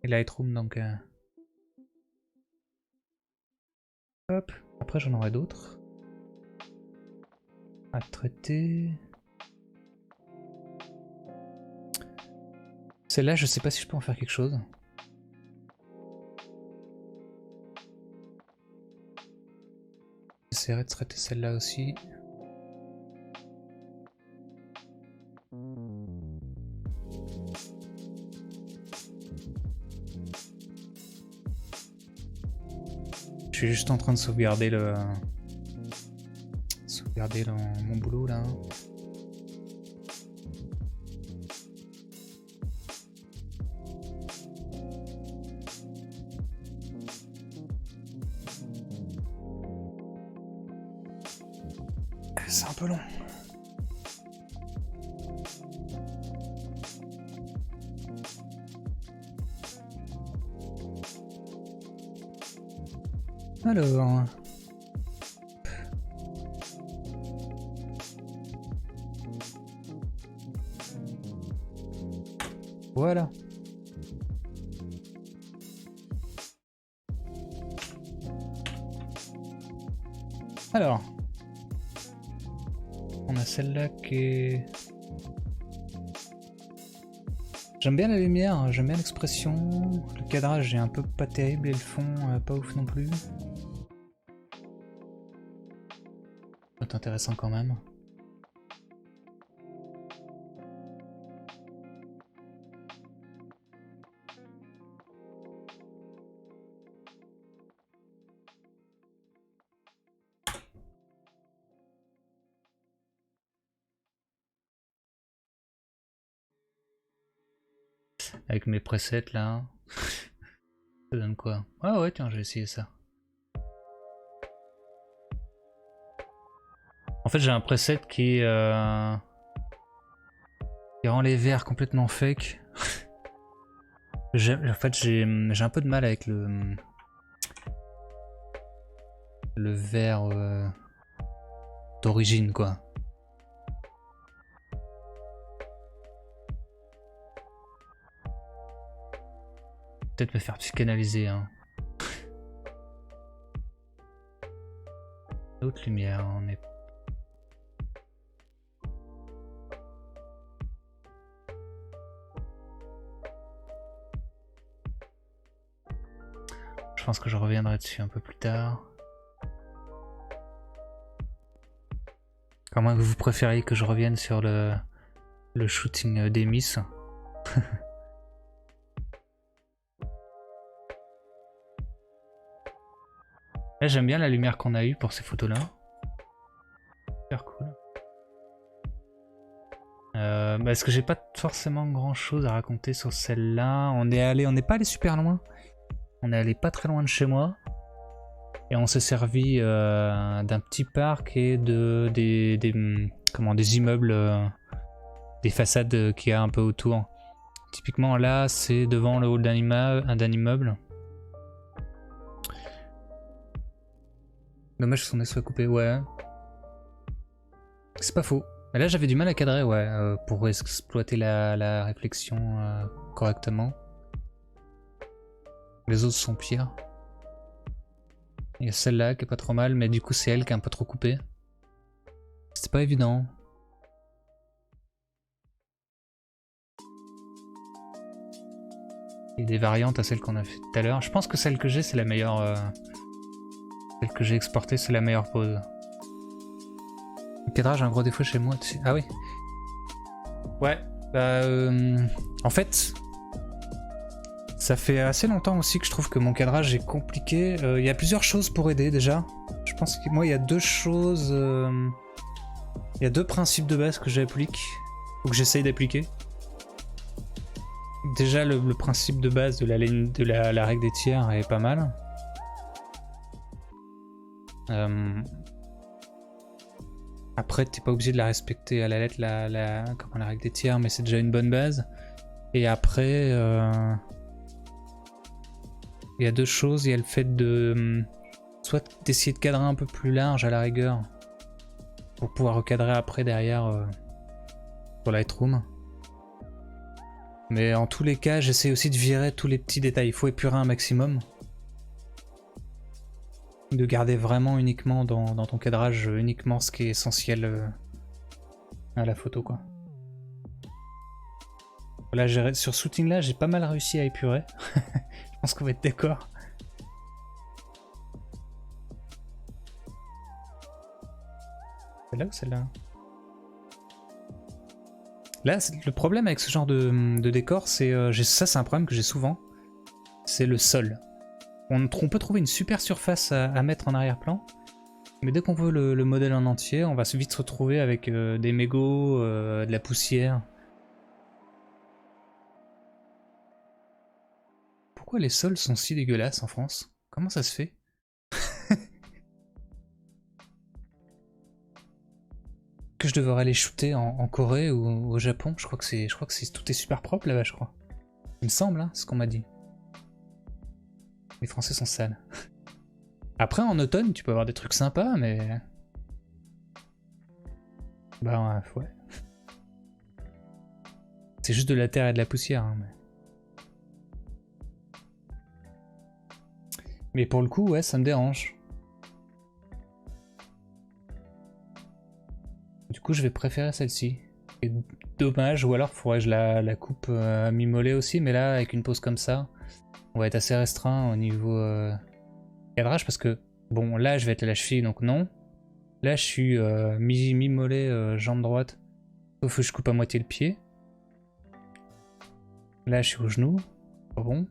Lightroom, donc... Hop, après j'en aurai d'autres. À traiter... Celle-là, je sais pas si je peux en faire quelque chose. J'essaierai de traiter celle-là aussi. Je suis juste en train de sauvegarder mon boulot là. C'est un peu long. Alors... Voilà. Alors... On a celle-là qui est... J'aime bien la lumière, j'aime bien l'expression. Le cadrage est un peu pas terrible et le fond pas ouf non plus. C'est intéressant quand même. Avec mes presets là. Ça donne quoi? Ah ouais tiens, j'ai essayé ça. En fait j'ai un preset qui rend les verts complètement fake. En fait j'ai un peu de mal avec le vert d'origine quoi. Peut-être me faire psychanalyser hein. D'autres lumières, on est... Je pense que je reviendrai dessus un peu plus tard. À moins que vous préfériez que je revienne sur le shooting des Miss. Là j'aime bien la lumière qu'on a eue pour ces photos là. Super cool. Parce que j'ai pas forcément grand chose à raconter sur celle-là. On n'est pas allé super loin. On est allé pas très loin de chez moi. Et on s'est servi d'un petit parc et des immeubles, des façades qu'il y a un peu autour. Typiquement là c'est devant le hall d'un immeuble. Dommage que son nez soit coupé, ouais. C'est pas faux. Mais là j'avais du mal à cadrer, ouais, pour exploiter la réflexion correctement. Les autres sont pires. Il y a celle-là qui est pas trop mal, mais du coup c'est elle qui est un peu trop coupée. C'était pas évident. Il y a des variantes à celle qu'on a fait tout à l'heure. Je pense que celle que j'ai c'est la meilleure. Celle que j'ai exportée c'est la meilleure pose. Le cadrage a un gros défaut chez moi. Ah oui. Ouais. Bah en fait, ça fait assez longtemps aussi que je trouve que mon cadrage est compliqué. Il y a plusieurs choses pour aider déjà. Je pense que moi il y a deux choses. Il y a deux principes de base que j'applique ou que j'essaye d'appliquer. Déjà le principe de base de la règle des tiers est pas mal. Après t'es pas obligé de la respecter à la lettre la règle des tiers, mais c'est déjà une bonne base. Et après il y a deux choses, il y a le fait de soit d'essayer de cadrer un peu plus large à la rigueur pour pouvoir recadrer après derrière pour Lightroom. Mais en tous les cas j'essaie aussi de virer tous les petits détails, il faut épurer un maximum. De garder vraiment uniquement dans ton cadrage uniquement ce qui est essentiel à la photo quoi. Là sur ce shooting là j'ai pas mal réussi à épurer. Je pense qu'on va être d'accord. Celle-là ou celle-là? Là le problème avec ce genre de décor c'est ça c'est un problème que j'ai souvent. C'est le sol. On peut trouver une super surface à mettre en arrière-plan, mais dès qu'on veut le modèle en entier, on va vite se retrouver avec des mégots, de la poussière. Pourquoi les sols sont si dégueulasses en France? Comment ça se fait? Que je devrais aller shooter en Corée ou au Japon? Je crois que tout est super propre là-bas, je crois. Il me semble, hein, c'est ce qu'on m'a dit. Les Français sont sales. Après, en automne, tu peux avoir des trucs sympas, mais... Bah ouais. C'est juste de la terre et de la poussière. Hein, mais pour le coup, ouais, ça me dérange. Du coup, je vais préférer celle-ci. C'est dommage, ou alors faudrait que je la coupe à mi-mollet aussi, mais là, avec une pose comme ça, on va être assez restreint au niveau cadrage, parce que, bon, là, je vais être à la cheville, donc non. Là, je suis mi-mollet, jambe droite, sauf que je coupe à moitié le pied. Là, je suis au genou, pas bon.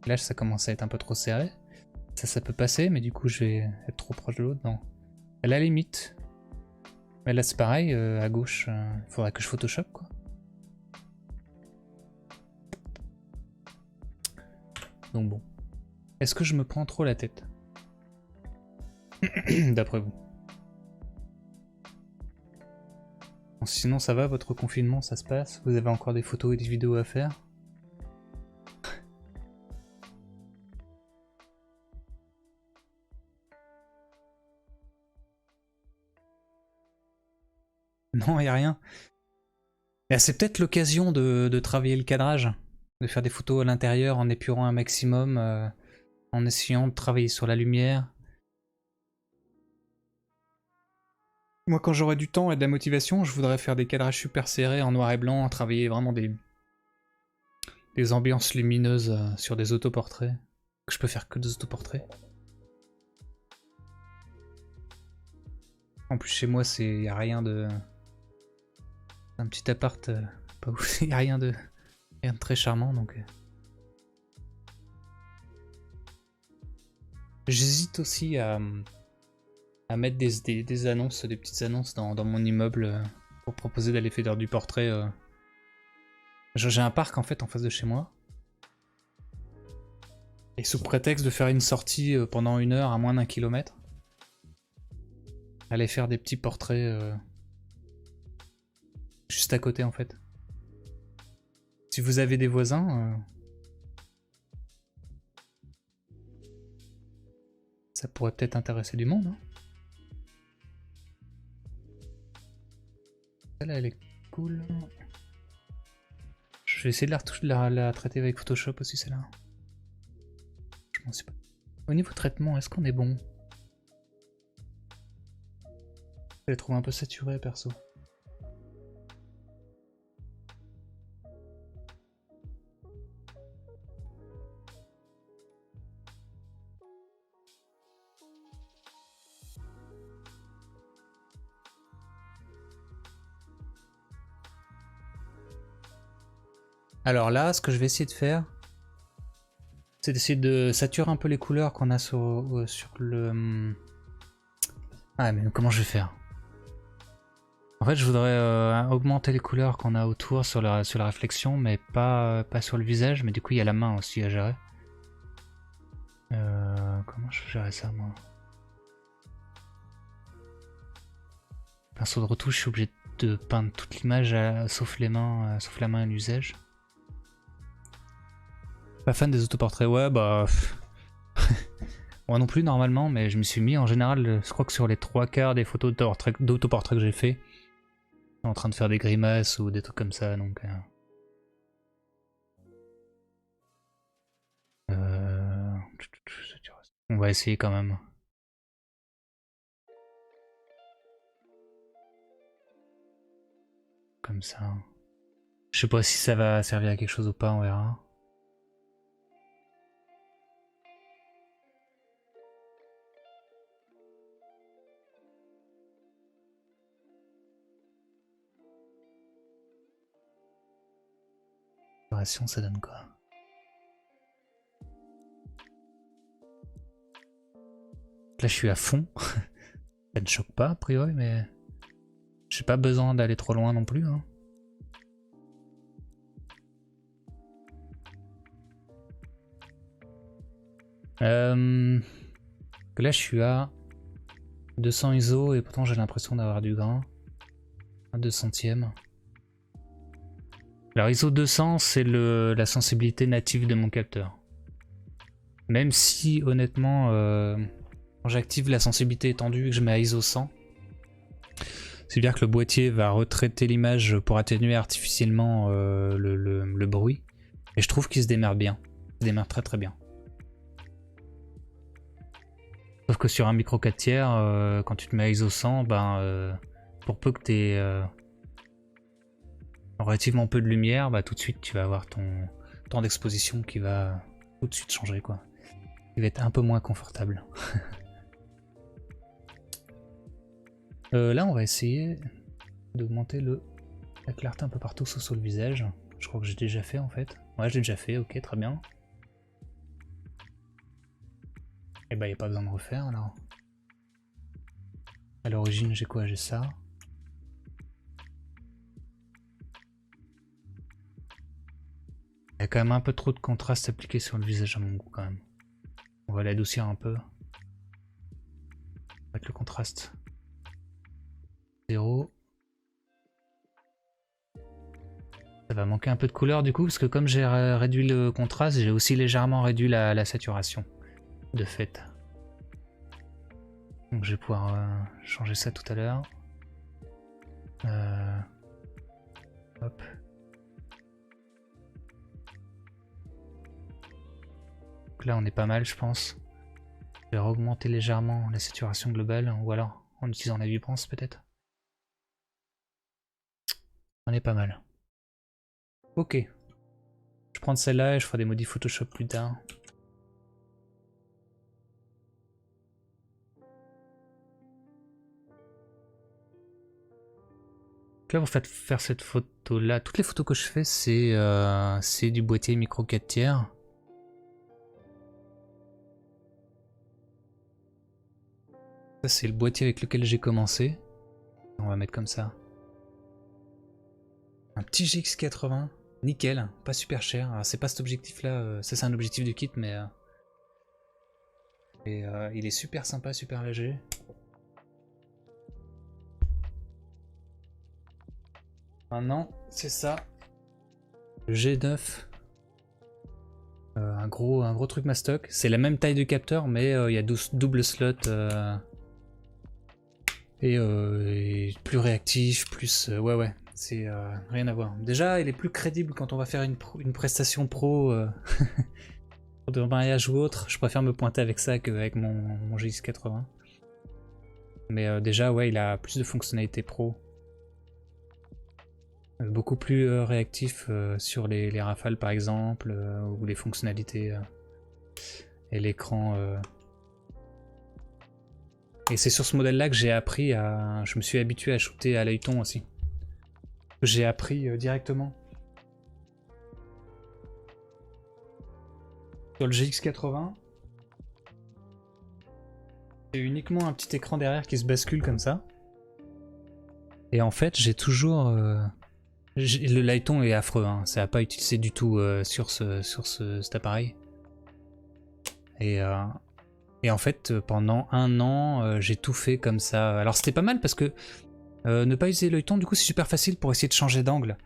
Là, ça commence à être un peu trop serré. Ça peut passer, mais du coup, je vais être trop proche de l'autre, non. À la limite. Mais là, c'est pareil, à gauche, il faudrait que je Photoshop, quoi. Donc bon. Est-ce que je me prends trop la tête? D'après vous. Bon, sinon, ça va, votre confinement, ça se passe? Vous avez encore des photos et des vidéos à faire? Non, y a rien. C'est peut-être l'occasion de travailler le cadrage, de faire des photos à l'intérieur en épurant un maximum, en essayant de travailler sur la lumière. Moi, quand j'aurai du temps et de la motivation, je voudrais faire des cadrages super serrés en noir et blanc, travailler vraiment des ambiances lumineuses sur des autoportraits. Je peux faire que des autoportraits. En plus chez moi c'est y a rien de... Un petit appart pas ouf, y a rien de très charmant donc... J'hésite aussi à mettre des annonces, des petites annonces dans mon immeuble pour proposer d'aller faire du portrait. J'ai un parc en fait en face de chez moi. Et sous prétexte de faire une sortie pendant 1 heure à moins d'1 kilomètre, aller faire des petits portraits juste à côté en fait. Si vous avez des voisins, ça pourrait peut-être intéresser du monde. Hein. Celle-là elle est cool. Je vais essayer de la traiter avec Photoshop aussi celle-là. Je m'en sais pas. Au niveau traitement, est-ce qu'on est bon? Je les trouve un peu saturés perso. Alors là, ce que je vais essayer de faire, c'est d'essayer de saturer un peu les couleurs qu'on a sur le... Ah mais comment je vais faire? En fait je voudrais augmenter les couleurs qu'on a autour sur la réflexion, mais pas sur le visage, mais du coup il y a la main aussi à gérer. Comment je vais gérer ça moi? Pinceau de retouche, je suis obligé de peindre toute l'image sauf les mains, sauf la main et l'usage. Pas fan des autoportraits, ouais bah... Moi non plus normalement, mais je me suis mis en général, je crois que sur les 3/4 des photos d'autoportraits que j'ai fait, en train de faire des grimaces ou des trucs comme ça, donc... On va essayer quand même. Comme ça. Je sais pas si ça va servir à quelque chose ou pas, on verra. Ça donne quoi? Là je suis à fond. Ça ne choque pas a priori, mais j'ai pas besoin d'aller trop loin non plus. Hein. Là je suis à 200 ISO et pourtant j'ai l'impression d'avoir du grain. Un 200e. Alors ISO 200 c'est la sensibilité native de mon capteur. Même si honnêtement quand j'active la sensibilité étendue et que je mets à ISO 100, c'est-à-dire que le boîtier va retraiter l'image pour atténuer artificiellement le bruit. Et je trouve qu'il se démerde bien. Il se démerde très très bien. Sauf que sur un micro 4/3, quand tu te mets à ISO 100, pour peu que tu aies relativement peu de lumière, tout de suite tu vas avoir ton temps d'exposition qui va tout de suite changer quoi. Il va être un peu moins confortable. Là on va essayer d'augmenter la clarté un peu partout sauf sur le visage. Je crois que j'ai déjà fait en fait. Ouais j'ai déjà fait, ok très bien. Et bah y a pas besoin de refaire alors. À l'origine j'ai quoi? J'ai ça. Il y a quand même un peu trop de contraste appliqué sur le visage à mon goût quand même. On va l'adoucir un peu. Mettre le contraste 0. Ça va manquer un peu de couleur du coup parce que comme j'ai réduit le contraste, j'ai aussi légèrement réduit la saturation de fait. Donc je vais pouvoir changer ça tout à l'heure. Hop. Donc là on est pas mal je pense. Je vais augmenter légèrement la saturation globale ou alors en utilisant la vibrance peut-être. On est pas mal. Ok. Je prends celle-là et je ferai des modifs Photoshop plus tard. là, pour faire cette photo-là, toutes les photos que je fais, c'est du boîtier micro 4 tiers. Ça, c'est le boîtier avec lequel j'ai commencé. On va mettre comme ça. Un petit GX80, nickel, pas super cher. C'est pas cet objectif-là, ça c'est un objectif du kit, mais il est super sympa, super léger. Maintenant, c'est ça. Le G9. Un gros truc mastoc. C'est la même taille de capteur, mais il y a double slot. Et plus réactif, plus... ouais, c'est rien à voir. Déjà, il est plus crédible quand on va faire une prestation pro de mariage ou autre. Je préfère me pointer avec ça qu'avec mon GX80. Mais déjà, ouais, il a plus de fonctionnalités pro. Beaucoup plus réactif sur les rafales par exemple, ou les fonctionnalités et l'écran. Et c'est sur ce modèle là que j'ai appris à... Je me suis habitué à shooter à l'œilleton aussi. J'ai appris directement. Sur le GX80, c'est uniquement un petit écran derrière qui se bascule comme ça. Et en fait, j'ai toujours... le Lighton est affreux, hein. Ça n'a pas utilisé du tout sur cet appareil. Et en fait, pendant un an, j'ai tout fait comme ça. Alors c'était pas mal parce que ne pas utiliser l'œilleton, du coup, c'est super facile pour essayer de changer d'angle.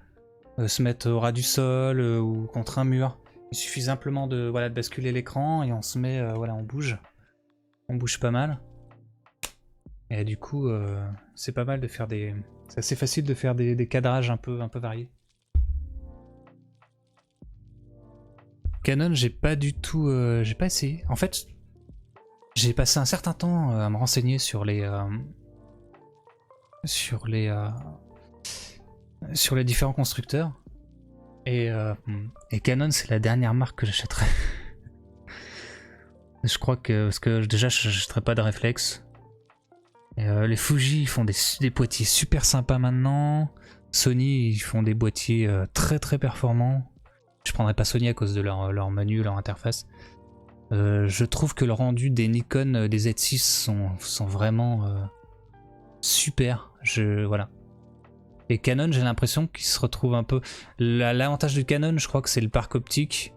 Se mettre au ras du sol ou contre un mur. Il suffit simplement de basculer l'écran et on se met, on bouge. On bouge pas mal. Et du coup, c'est pas mal de faire des... C'est assez facile de faire des cadrages un peu variés. Canon, j'ai pas du tout... j'ai pas essayé. En fait, j'ai passé un certain temps à me renseigner sur les différents constructeurs. Et Canon, c'est la dernière marque que j'achèterai. Je crois que... Parce que déjà, je n'achèterai pas de réflexe. Les Fuji, ils font des boîtiers super sympas maintenant. Sony, ils font des boîtiers très performants. Je prendrais pas Sony à cause de leur menu, leur interface. Je trouve que le rendu des Nikon, des Z6 sont vraiment super. Voilà. Et Canon, j'ai l'impression qu'ils se retrouvent un peu... L'avantage du Canon, je crois que c'est le parc optique.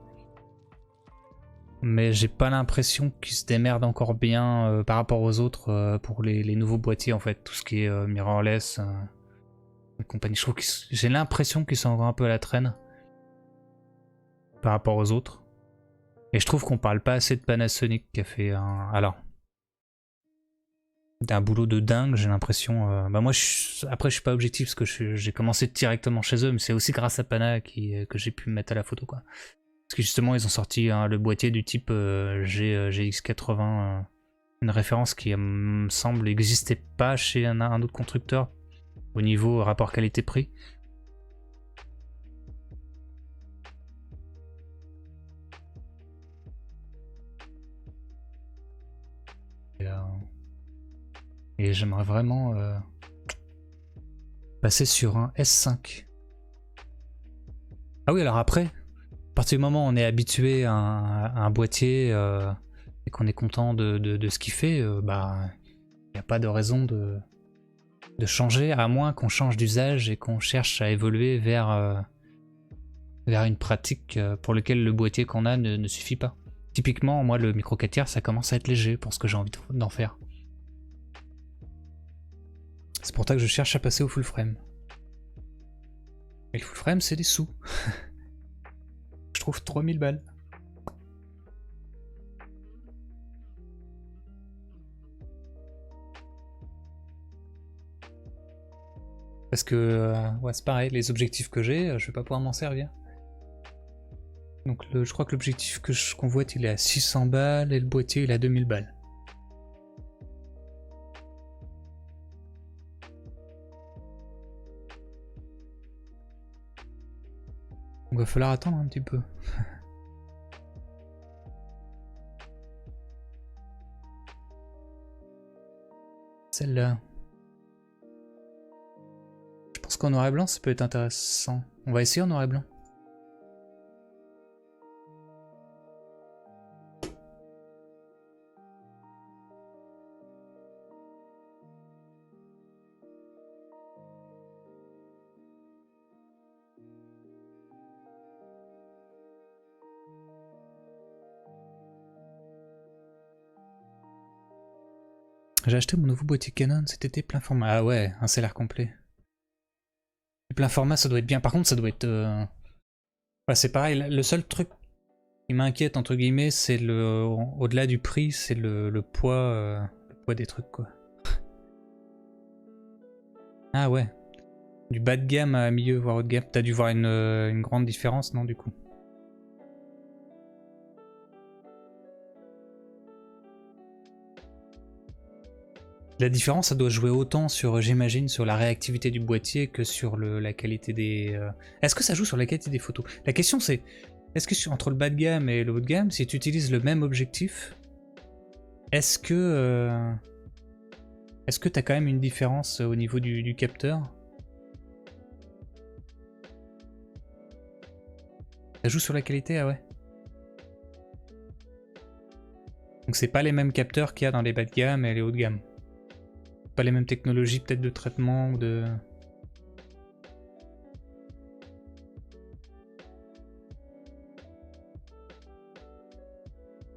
Mais j'ai pas l'impression qu'ils se démerdent encore bien par rapport aux autres pour les nouveaux boîtiers en fait. Tout ce qui est mirrorless et compagnie. Je trouve que j'ai l'impression qu'ils sont encore un peu à la traîne par rapport aux autres. Et je trouve qu'on parle pas assez de Panasonic qui a fait d'un boulot de dingue, j'ai l'impression. Moi, après, je suis pas objectif parce que j'ai commencé directement chez eux, mais c'est aussi grâce à Pana que j'ai pu me mettre à la photo, quoi. Parce que justement, ils ont sorti le boîtier du type GX80, une référence qui, me semble, n'existait pas chez un autre constructeur au niveau rapport qualité-prix. Et j'aimerais vraiment passer sur un S5. Ah oui, alors après, à partir du moment où on est habitué à un boîtier et qu'on est content de ce qu'il fait, il n'y a pas de raison de changer, à moins qu'on change d'usage et qu'on cherche à évoluer vers une pratique pour laquelle le boîtier qu'on a ne suffit pas. Typiquement, moi, le micro 4 tiers, ça commence à être léger pour ce que j'ai envie d'en faire. C'est pour ça que je cherche à passer au full frame. Et le full frame, c'est des sous. Je trouve 3000 balles. Parce que, ouais, c'est pareil, les objectifs que j'ai, je vais pas pouvoir m'en servir. Donc je crois que l'objectif que je convoite, il est à 600 balles et le boîtier, il est à 2000 balles. Donc va falloir attendre un petit peu. Celle-là. Je pense qu'en noir et blanc, ça peut être intéressant. On va essayer en noir et blanc. J'ai acheté mon nouveau boîtier Canon cet été plein format. Ah ouais, un CLR complet. Le plein format, ça doit être bien. Par contre, ça doit être... Ouais, c'est pareil, le seul truc qui m'inquiète, entre guillemets, c'est le... Au-delà du prix, c'est le poids des trucs, quoi. Ah ouais. Du bas de gamme à milieu, voire haut de gamme. T'as dû voir une grande différence, non, du coup? La différence, ça doit jouer autant sur, j'imagine, sur la réactivité du boîtier que sur la qualité des... Est-ce que ça joue sur la qualité des photos? La question c'est, est-ce que entre le bas de gamme et le haut de gamme, si tu utilises le même objectif, est-ce que t'as quand même une différence au niveau du capteur? Ça joue sur la qualité, ah ouais. Donc c'est pas les mêmes capteurs qu'il y a dans les bas de gamme et les hauts de gamme. Pas les mêmes technologies peut-être de traitement ou de...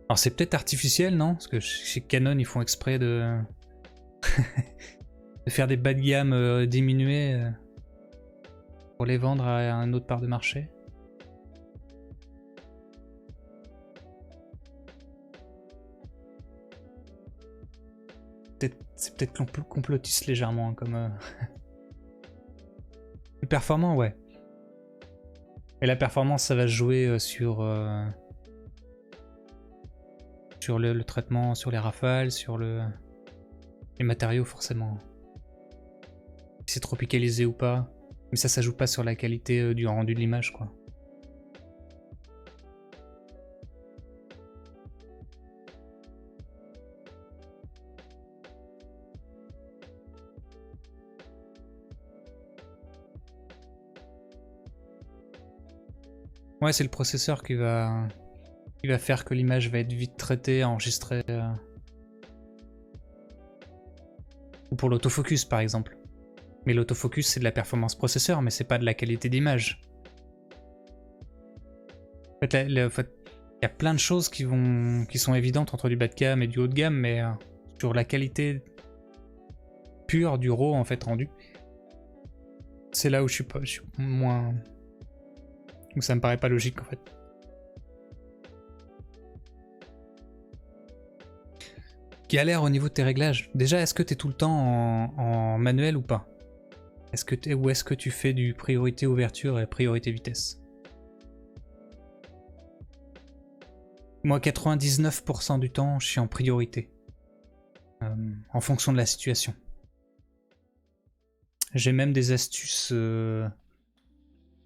Alors c'est peut-être artificiel, non? Parce que chez Canon ils font exprès de, de faire des bas de gamme diminués pour les vendre à un autre part de marché. C'est peut-être complotiste légèrement hein, comme... Plus performant, ouais. Et la performance, ça va se jouer sur le traitement, sur les rafales, sur les matériaux forcément. Si c'est tropicalisé ou pas. Mais ça joue pas sur la qualité du rendu de l'image, quoi. Ouais, c'est le processeur qui va faire que l'image va être vite traitée, enregistrée. Ou pour l'autofocus par exemple. Mais l'autofocus c'est de la performance processeur, mais c'est pas de la qualité d'image. En fait, il y a plein de choses qui sont évidentes entre du bas de gamme et du haut de gamme, mais sur la qualité pure du RAW en fait rendu, c'est là où je suis moins... Où ça me paraît pas logique en fait. Galère au niveau de tes réglages. Déjà, est-ce que tu es tout le temps en manuel ou pas? Ou est-ce que tu fais du priorité ouverture et priorité vitesse? Moi, 99% du temps, je suis en priorité. En fonction de la situation. J'ai même des astuces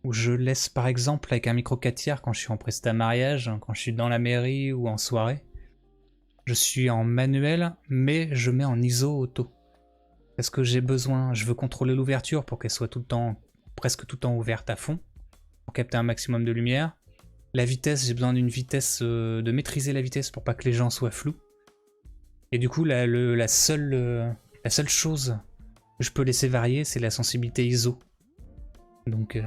où je laisse par exemple avec un micro 4 tiers quand je suis en prestat mariage, quand je suis dans la mairie ou en soirée. Je suis en manuel, mais je mets en ISO auto. Parce que j'ai besoin, je veux contrôler l'ouverture pour qu'elle soit tout le temps, presque tout le temps ouverte à fond, pour capter un maximum de lumière. La vitesse, j'ai besoin d'une vitesse, de maîtriser la vitesse pour pas que les gens soient flous. Et du coup, la seule chose que je peux laisser varier, c'est la sensibilité ISO. Donc...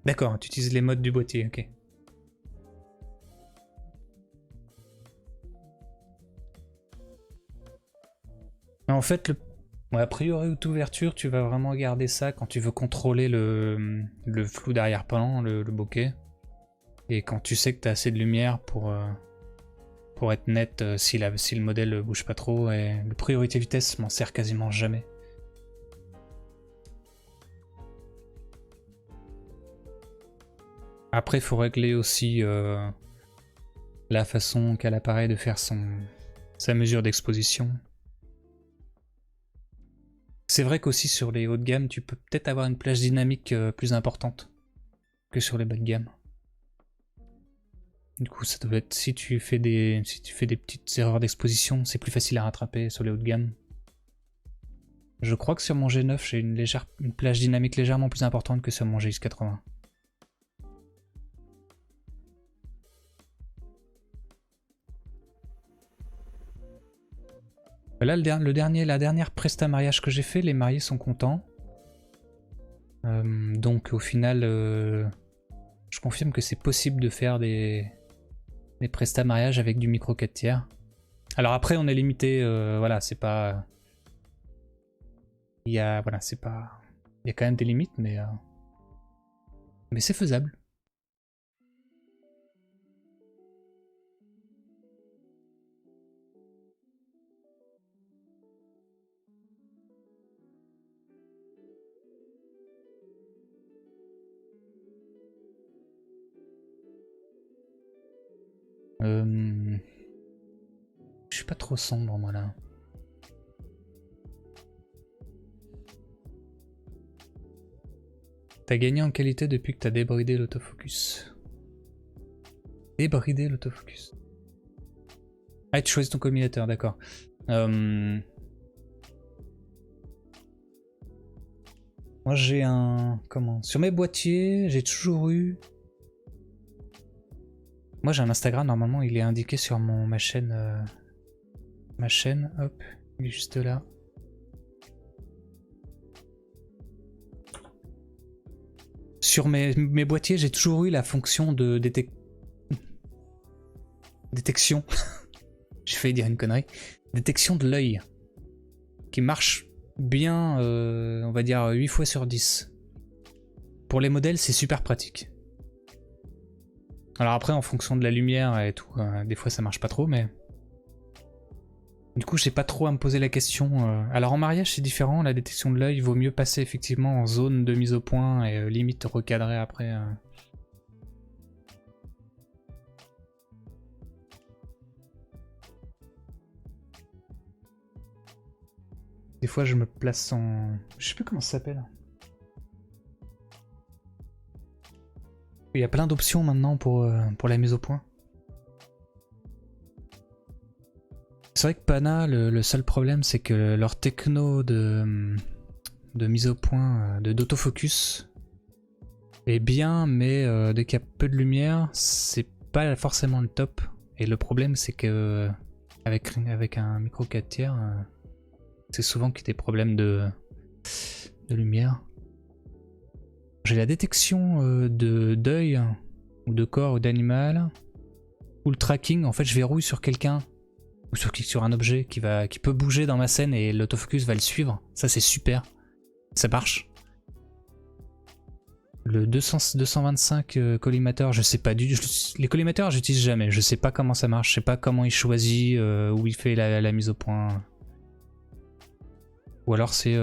D'accord, tu utilises les modes du boîtier, ok. En fait, a priori, ouverture, tu vas vraiment garder ça quand tu veux contrôler le flou d'arrière-plan, le bokeh. Et quand tu sais que tu as assez de lumière pour être net si le modèle bouge pas trop. Et le priorité vitesse m'en sert quasiment jamais. Après, il faut régler aussi la façon qu'a l'appareil de faire sa mesure d'exposition. C'est vrai qu'aussi sur les hauts de gamme, tu peux peut-être avoir une plage dynamique plus importante que sur les bas de gamme. Du coup, ça doit être si tu fais des petites erreurs d'exposition, c'est plus facile à rattraper sur les hauts de gamme. Je crois que sur mon G9, j'ai une plage dynamique légèrement plus importante que sur mon GX80. Là, la dernière presta mariage que j'ai fait, les mariés sont contents. Donc au final, je confirme que c'est possible de faire des presta mariage avec du micro 4 tiers. Alors après, on est limité, voilà, c'est pas... voilà, c'est pas... Il y a quand même des limites, mais c'est faisable. Je suis pas trop sombre, moi, là. T'as gagné en qualité depuis que t'as débridé l'autofocus. Débridé l'autofocus. Ah, tu choisis ton combinateur, d'accord. Moi, j'ai un... Comment? Sur mes boîtiers, j'ai toujours eu... Moi, j'ai un Instagram, normalement, il est indiqué sur ma chaîne... hop, il est juste là. Sur mes boîtiers, j'ai toujours eu la fonction de détection. J'ai failli dire une connerie. Détection de l'œil. Qui marche bien, on va dire 8 fois sur 10. Pour les modèles, c'est super pratique. Alors après, en fonction de la lumière et tout, des fois ça marche pas trop, mais... Du coup, j'ai pas trop à me poser la question. Alors en mariage, c'est différent, la détection de l'œil, vaut mieux passer effectivement en zone de mise au point et limite recadrer après. Des fois, je me place en... Je sais plus comment ça s'appelle. Il y a plein d'options maintenant pour la mise au point. C'est vrai que Pana, le seul problème, c'est que leur techno de mise au point, d'autofocus, est bien, mais dès qu'il y a peu de lumière, c'est pas forcément le top. Et le problème, c'est que avec un micro 4 tiers, c'est souvent qu'il y a des problèmes de lumière. J'ai la détection d'œil, ou de corps, ou d'animal, ou le tracking. En fait, je verrouille sur quelqu'un ou sur un objet qui peut bouger dans ma scène et l'autofocus va le suivre. Ça, c'est super. Ça marche. Le 225 collimateur, je sais pas du tout. Les collimateurs, j'utilise jamais. Je sais pas comment ça marche. Je sais pas comment il choisit, où il fait la mise au point. Ou alors c'est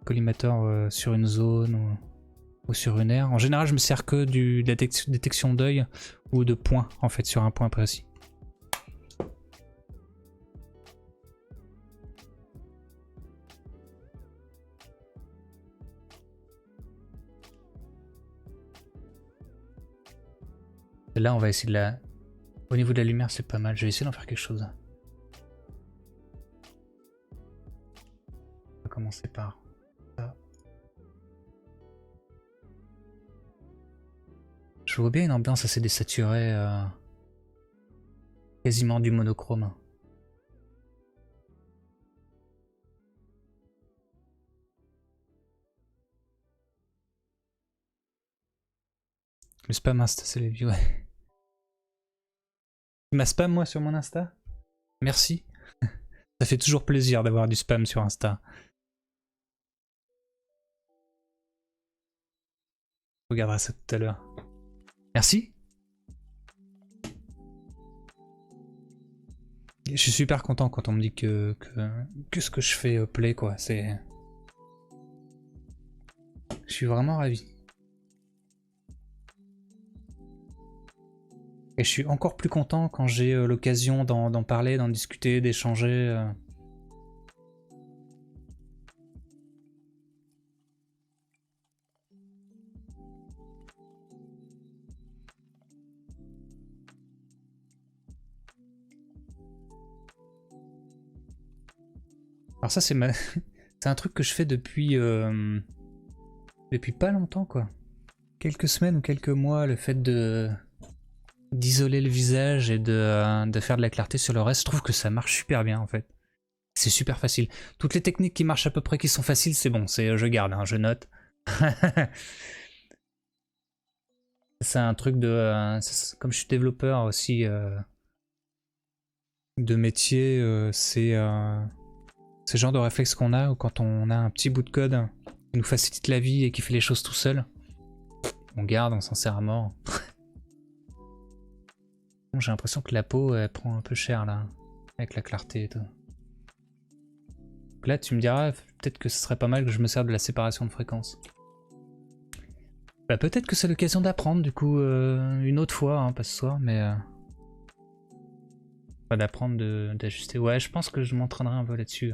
collimateur sur une zone ou sur une aire. En général, je me sers que de la détection d'œil ou de points, en fait, sur un point précis. Là, on va essayer de la... Au niveau de la lumière, c'est pas mal. Je vais essayer d'en faire quelque chose. On va commencer par ça. Je vois bien une ambiance assez désaturée. Quasiment du monochrome. Le spam Insta, c'est les vies, ouais. Tu m'as spam moi sur mon Insta? Merci. Ça fait toujours plaisir d'avoir du spam sur Insta. Je regarderai ça tout à l'heure. Merci. Je suis super content quand on me dit que ce que je fais plaît, quoi. C'est... Je suis vraiment ravi. Et je suis encore plus content quand j'ai l'occasion d'en parler, d'en discuter, d'échanger. Alors ça c'est c'est un truc que je fais depuis pas longtemps quoi. Quelques semaines ou quelques mois, le fait d'isoler le visage et de faire de la clarté sur le reste, je trouve que ça marche super bien en fait. C'est super facile. Toutes les techniques qui marchent à peu près, qui sont faciles, c'est bon, je garde, hein, je note. C'est un truc comme je suis développeur aussi de métier, c'est le genre de réflexe qu'on a quand on a un petit bout de code qui nous facilite la vie et qui fait les choses tout seul. On garde, on s'en sert à mort. Bon, j'ai l'impression que la peau elle prend un peu cher là, avec la clarté et tout. Donc là tu me diras peut-être que ce serait pas mal que je me serve de la séparation de fréquences. Bah peut-être que c'est l'occasion d'apprendre du coup une autre fois, hein, pas ce soir, mais pas d'apprendre d'ajuster. Ouais, je pense que je m'entraînerai un peu là-dessus.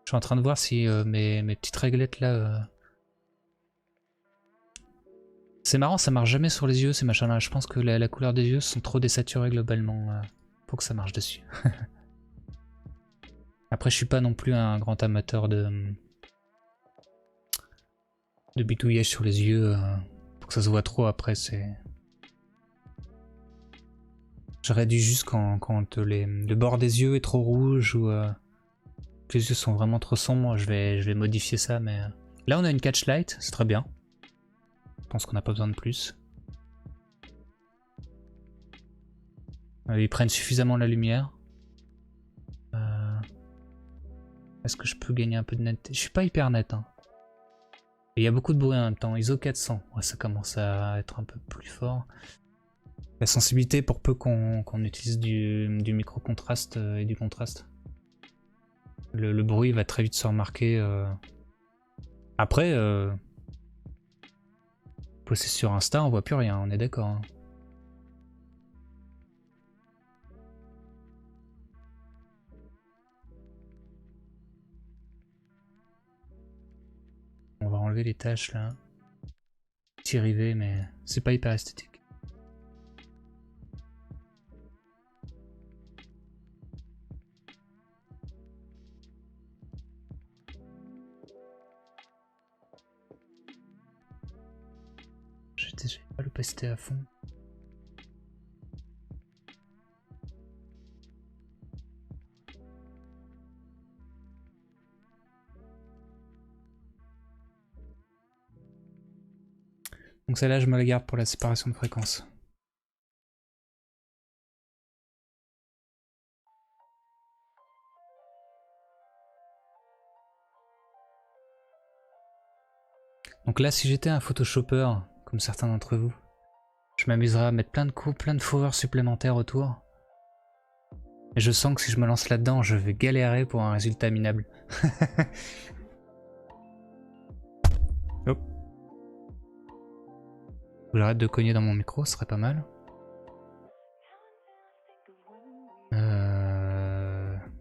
Je suis en train de voir si mes petites réglettes là... C'est marrant, ça marche jamais sur les yeux ces machins là. Je pense que la couleur des yeux sont trop désaturées globalement pour que ça marche dessus. Après je suis pas non plus un grand amateur de bitouillage sur les yeux pour que ça se voit trop après. J'aurais dû juste quand le bord des yeux est trop rouge ou que les yeux sont vraiment trop sombres, je vais modifier ça. Mais là on a une catch light, c'est très bien. Je pense qu'on n'a pas besoin de plus. Ils prennent suffisamment la lumière. Est-ce que je peux gagner un peu de netteté? Je suis pas hyper net. Hein. Il y a beaucoup de bruit en même temps. ISO 400, ouais, ça commence à être un peu plus fort. La sensibilité pour peu qu'on utilise du micro-contraste et du contraste. Le bruit va très vite se remarquer. Après, posté sur Insta, on voit plus rien, on est d'accord. Hein. On va enlever les taches là. Petit rivet, mais c'est pas hyper esthétique. J'ai pas l'opacité à fond. Donc celle-là, je me la garde pour la séparation de fréquences. Donc là, si j'étais un photoshopper, comme certains d'entre vous, je m'amuserais à mettre plein de coups, plein de fourrures supplémentaires autour. Et je sens que si je me lance là-dedans, je vais galérer pour un résultat minable. Hop. J'arrête de cogner dans mon micro, ce serait pas mal.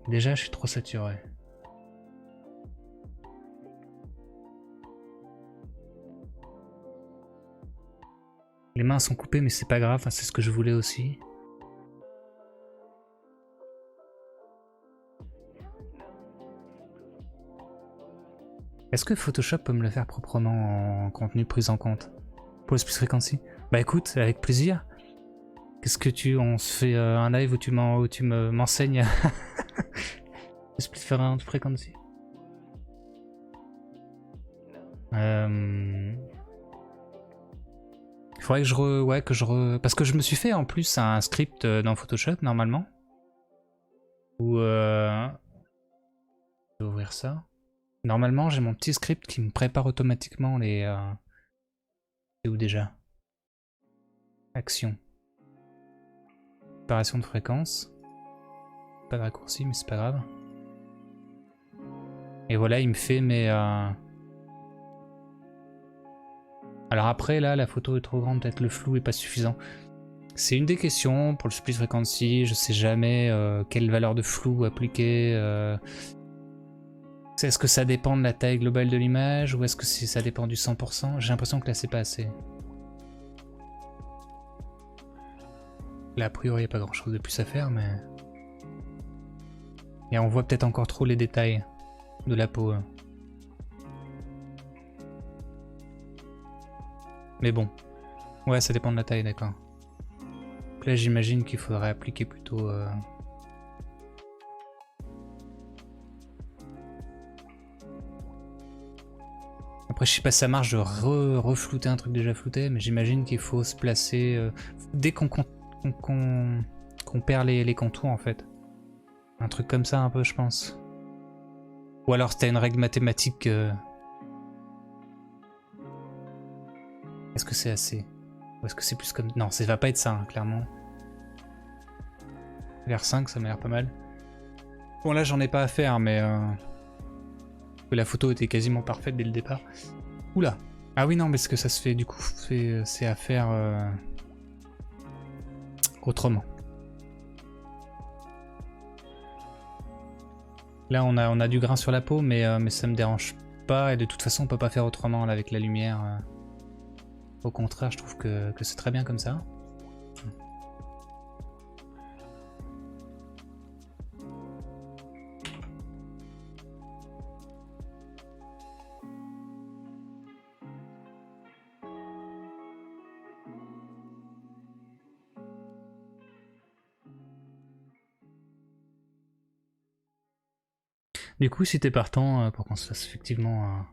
Déjà, je suis trop saturé. Les mains sont coupées, mais c'est pas grave, hein, c'est ce que je voulais aussi. Est-ce que Photoshop peut me le faire proprement en contenu pris en compte pour le split frequency? Bah écoute, avec plaisir. Qu'est-ce que on se fait un live où tu m'enseignes le split frequency. Il faudrait que parce que je me suis fait en plus un script dans Photoshop normalement. Où je vais ouvrir ça. Normalement, j'ai mon petit script qui me prépare automatiquement les... C'est où déjà? Action. Séparation de fréquence. Pas de raccourci, mais c'est pas grave. Et voilà, il me fait mes Alors après, là, la photo est trop grande, peut-être le flou est pas suffisant. C'est une des questions pour le split frequency. Je sais jamais quelle valeur de flou appliquer. Est-ce que ça dépend de la taille globale de l'image ou est-ce que ça dépend du 100%? J'ai l'impression que là, c'est pas assez. Là, a priori, il n'y a pas grand-chose de plus à faire, mais... Et on voit peut-être encore trop les détails de la peau. Mais bon. Ouais, ça dépend de la taille, d'accord. Là, j'imagine qu'il faudrait appliquer plutôt... Après, je sais pas si ça marche de reflouter un truc déjà flouté, mais j'imagine qu'il faut se placer... dès qu'on perd les contours, en fait. Un truc comme ça, un peu, je pense. Ou alors, c'était une règle mathématique... Est-ce que c'est assez? Ou est-ce que c'est plus comme... Non, ça va pas être ça, hein, clairement. Vers 5, ça m'a l'air pas mal. Bon, là, j'en ai pas à faire, mais... La photo était quasiment parfaite dès le départ. Oula. Ah oui, non, mais ce que ça se fait, du coup, c'est à faire... autrement. Là, on a du grain sur la peau, mais ça me dérange pas. Et de toute façon, on peut pas faire autrement, là, avec la lumière. Au contraire, je trouve que c'est très bien comme ça. Du coup, si t'es partant pour qu'on se fasse effectivement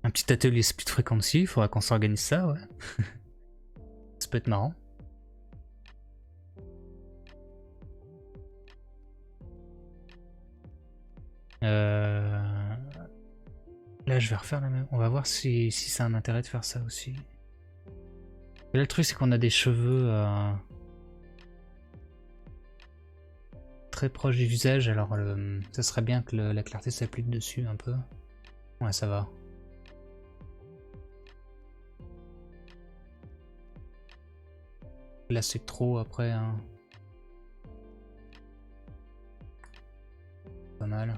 un petit atelier split frequency, il faudra qu'on s'organise ça, ouais. Ça peut être marrant. Là, je vais refaire la même. On va voir si ça a un intérêt de faire ça aussi. Et là, le truc, c'est qu'on a des cheveux très proches du visage, alors ça serait bien que la clarté s'applique dessus un peu. Ouais, ça va. Là, c'est trop après. Hein. Pas mal.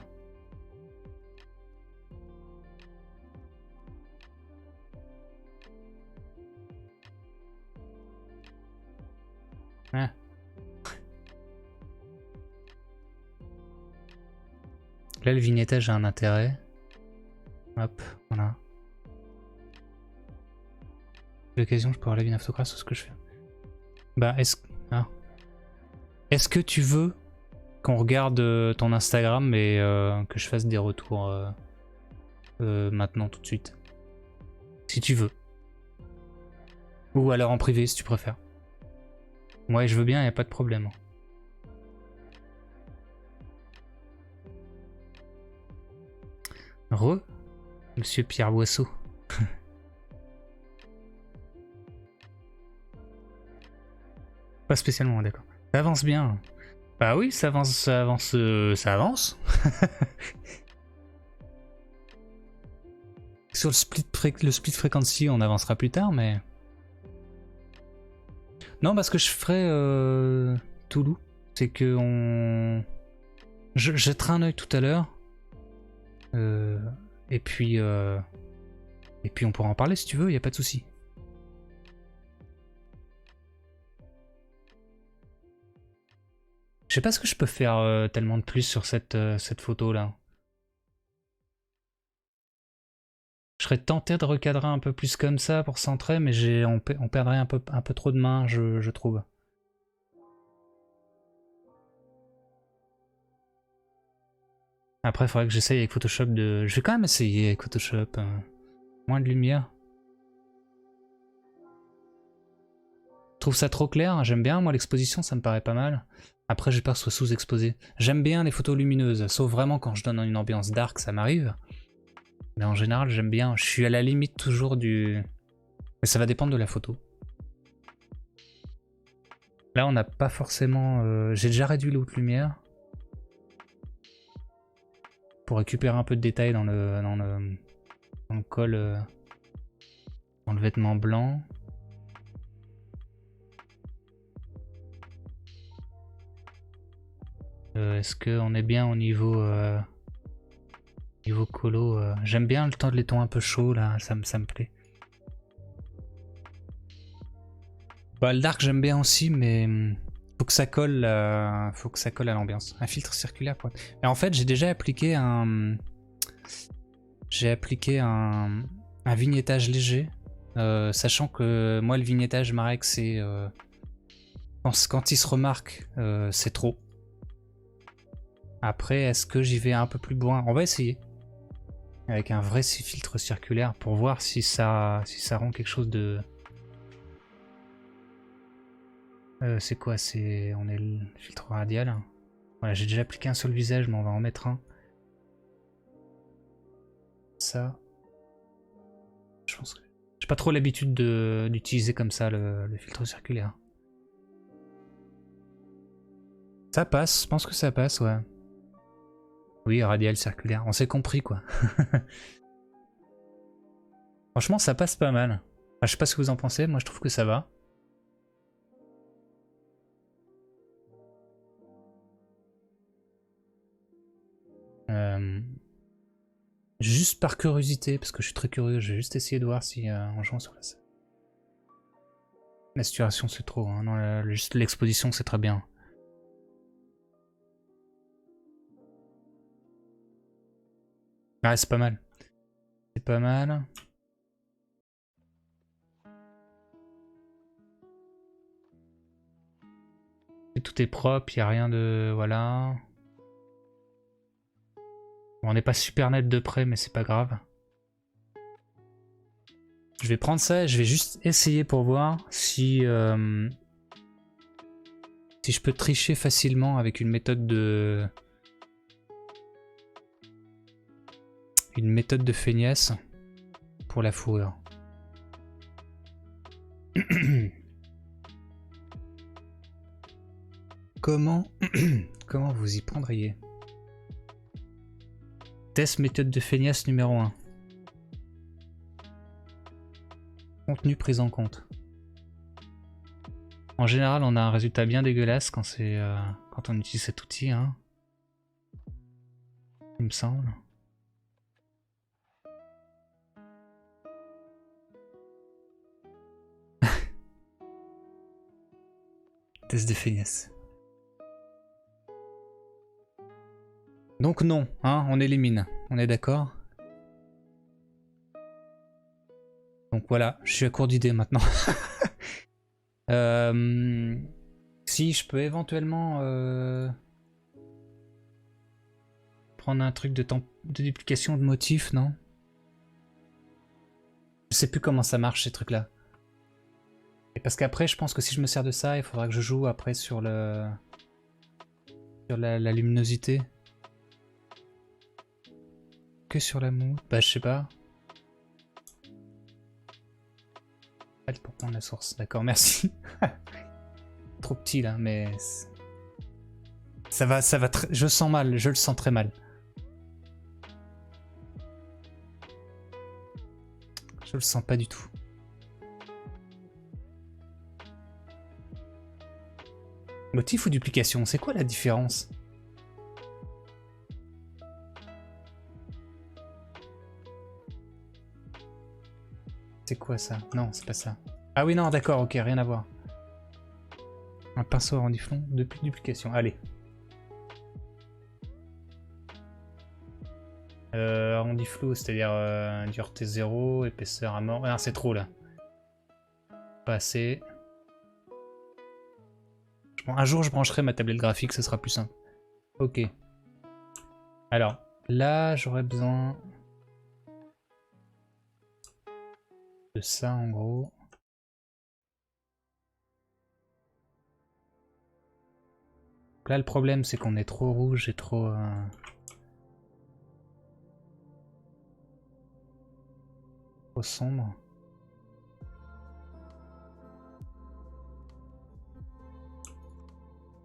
Ouais. Là, le vignettage a un intérêt. Hop, voilà. L'occasion, je peux avoir la vigne grâce à ce que je fais. Bah, est-ce que tu veux qu'on regarde ton Instagram et que je fasse des retours maintenant, tout de suite? Si tu veux. Ou alors en privé, si tu préfères. Ouais, je veux bien, y a pas de problème. Monsieur Pierre Boisseau. Pas spécialement, d'accord. Ça avance bien. Bah oui, ça avance, ça avance, ça avance. Sur le split frequency, on avancera plus tard, mais... Non, parce que je ferai Toulouse, c'est que on... Je jetterai un œil tout à l'heure. Et puis on pourra en parler si tu veux, y a pas de souci. Je sais pas ce que je peux faire tellement de plus sur cette photo là. Je serais tenté de recadrer un peu plus comme ça pour centrer, mais on perdrait un peu trop de main, je trouve. Après, il faudrait que j'essaye avec Photoshop de... Je vais quand même essayer avec Photoshop. Moins de lumière. Je trouve ça trop clair, j'aime bien, moi l'exposition ça me paraît pas mal. Après j'ai peur que ce soit sous-exposé. J'aime bien les photos lumineuses, sauf vraiment quand je donne une ambiance dark, ça m'arrive. Mais en général j'aime bien, je suis à la limite toujours du... Mais ça va dépendre de la photo. Là on n'a pas forcément... J'ai déjà réduit la haute lumière. Pour récupérer un peu de détails dans le col. Dans le vêtement blanc. Est-ce qu'on est bien au niveau niveau colo? J'aime bien le temps de les tons un peu chauds là, ça me plaît. Bah, le dark j'aime bien aussi, mais faut que ça colle à l'ambiance. Un filtre circulaire quoi. Et en fait j'ai déjà appliqué un vignettage léger, sachant que moi le vignettage Marek c'est quand il se remarque c'est trop. Après est-ce que j'y vais un peu plus loin? On va essayer avec un vrai filtre circulaire pour voir si ça rend quelque chose de... c'est quoi? On est le filtre radial. Voilà, j'ai déjà appliqué un sur le visage, mais on va en mettre un. Ça. Je pense que j'ai pas trop l'habitude d'utiliser comme ça le filtre circulaire. Ça passe, je pense que ça passe, ouais. Oui, radial, circulaire, on s'est compris quoi. Franchement, ça passe pas mal. Enfin, je sais pas ce que vous en pensez, moi je trouve que ça va. Juste par curiosité, parce que je suis très curieux, je vais juste essayer de voir si en jouant sur la saturation c'est trop, hein. Non, juste l'exposition c'est très bien. Ouais, c'est pas mal. C'est pas mal. Et tout est propre, il n'y a rien de... Voilà. Bon, on n'est pas super net de près, mais c'est pas grave. Je vais prendre ça et je vais juste essayer pour voir si... si je peux tricher facilement avec une méthode de... Une méthode de feignasse pour la fourrure. Comment vous y prendriez? Test méthode de feignasse numéro 1. Contenu pris en compte. En général, on a un résultat bien dégueulasse quand quand on utilise cet outil, hein. Il me semble. Test de feignasse. Donc non, hein, on élimine. On est d'accord? Donc voilà, je suis à court d'idées maintenant. Si je peux éventuellement prendre un truc de duplication de motifs, non? Je sais plus comment ça marche ces trucs là. Et parce qu'après je pense que si je me sers de ça, il faudra que je joue après sur la luminosité. Que sur la moue? Bah je sais pas. Pour prendre la source, d'accord, merci. Trop petit là, mais ça va je sens mal, je le sens très mal. Je le sens pas du tout. Motif ou duplication, c'est quoi la différence? C'est quoi ça? Non, c'est pas ça. Ah oui, non, d'accord, ok, rien à voir. Un pinceau arrondissement de duplication, allez. Arrondi flou, c'est-à-dire dureté 0, épaisseur à mort. Ah, c'est trop là. Pas assez. Un jour, je brancherai ma tablette graphique, ce sera plus simple. Ok. Alors, là, j'aurais besoin de ça en gros. Là, le problème, c'est qu'on est trop rouge et trop sombre.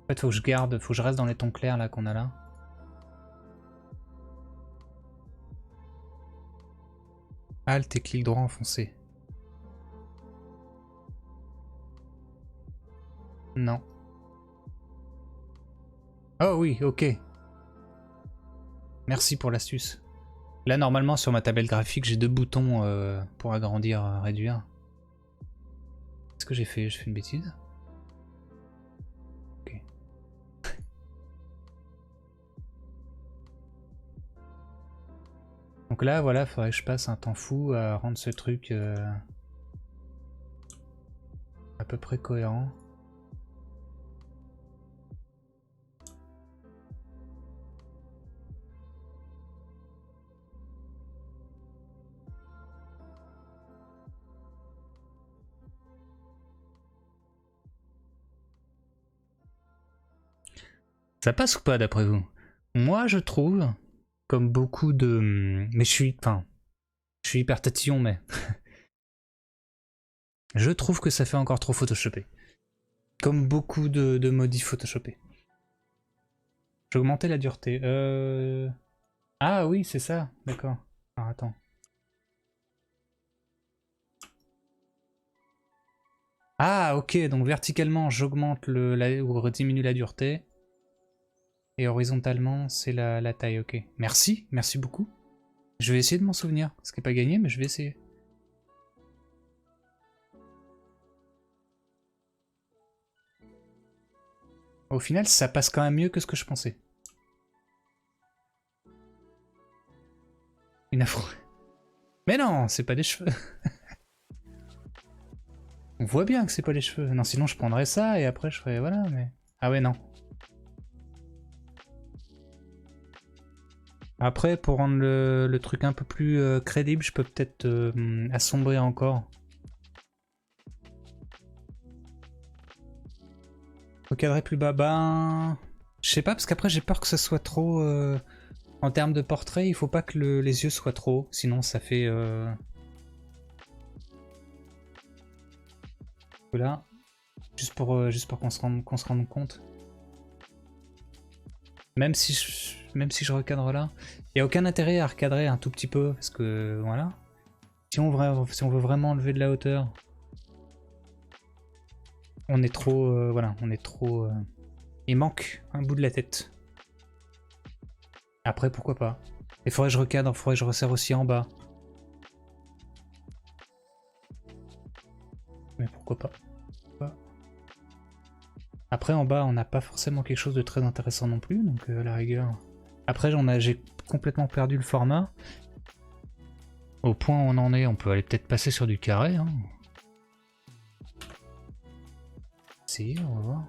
En fait, faut que je reste dans les tons clairs là qu'on a là. Alt et clic droit enfoncé. Non. Oh oui, ok. Merci pour l'astuce. Là, normalement, sur ma tablette graphique, j'ai 2 boutons pour agrandir, réduire. Qu'est-ce que j'ai fait? Je fais une bêtise? Ok. Donc là, voilà, faudrait que je passe un temps fou à rendre ce truc à peu près cohérent. Ça passe ou pas d'après vous? Moi je trouve, comme beaucoup de... Mais je suis... Enfin, je suis hyper tatillon, mais... je trouve que ça fait encore trop photoshopé. Comme beaucoup de modifs photoshopés. J'ai augmenté la dureté. Ah oui, c'est ça, d'accord. Alors attends. Ah ok, donc verticalement j'augmente ou diminue la dureté. Et horizontalement c'est la taille, ok. Merci, merci beaucoup. Je vais essayer de m'en souvenir. Ce qui n'est pas gagné, mais je vais essayer. Au final, ça passe quand même mieux que ce que je pensais. Une afro. Mais non, c'est pas des cheveux. On voit bien que c'est pas les cheveux. Non, sinon je prendrais ça et après je ferais... Voilà, mais... Ah ouais, non. Après, pour rendre le truc un peu plus crédible, je peux peut-être assombrir encore. Recadrer plus bas, ben... Je sais pas, parce qu'après j'ai peur que ça soit trop... En termes de portrait, il faut pas que les yeux soient trop hauts, sinon ça fait... Voilà. Juste pour qu'on se rende compte. Même si je recadre là. Il n'y a aucun intérêt à recadrer un tout petit peu, parce que voilà. Si on veut vraiment enlever de la hauteur, on est trop... voilà, on est trop... Il manque un bout de la tête. Après, pourquoi pas. Il faudrait que je recadre, il faudrait que je resserre aussi en bas. Mais pourquoi pas. Après, en bas, on n'a pas forcément quelque chose de très intéressant non plus, donc à la rigueur. Après, j'ai complètement perdu le format. Au point où on en est, on peut aller peut-être passer sur du carré. Hein. Si, on va voir.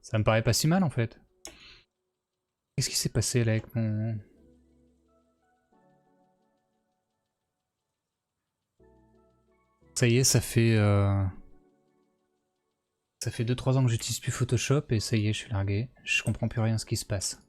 Ça me paraît pas si mal en fait. Qu'est-ce qui s'est passé là avec mon... Ça y est, ça fait... Ça fait 2-3 ans que j'utilise plus Photoshop et ça y est, je suis largué. Je comprends plus rien à ce qui se passe.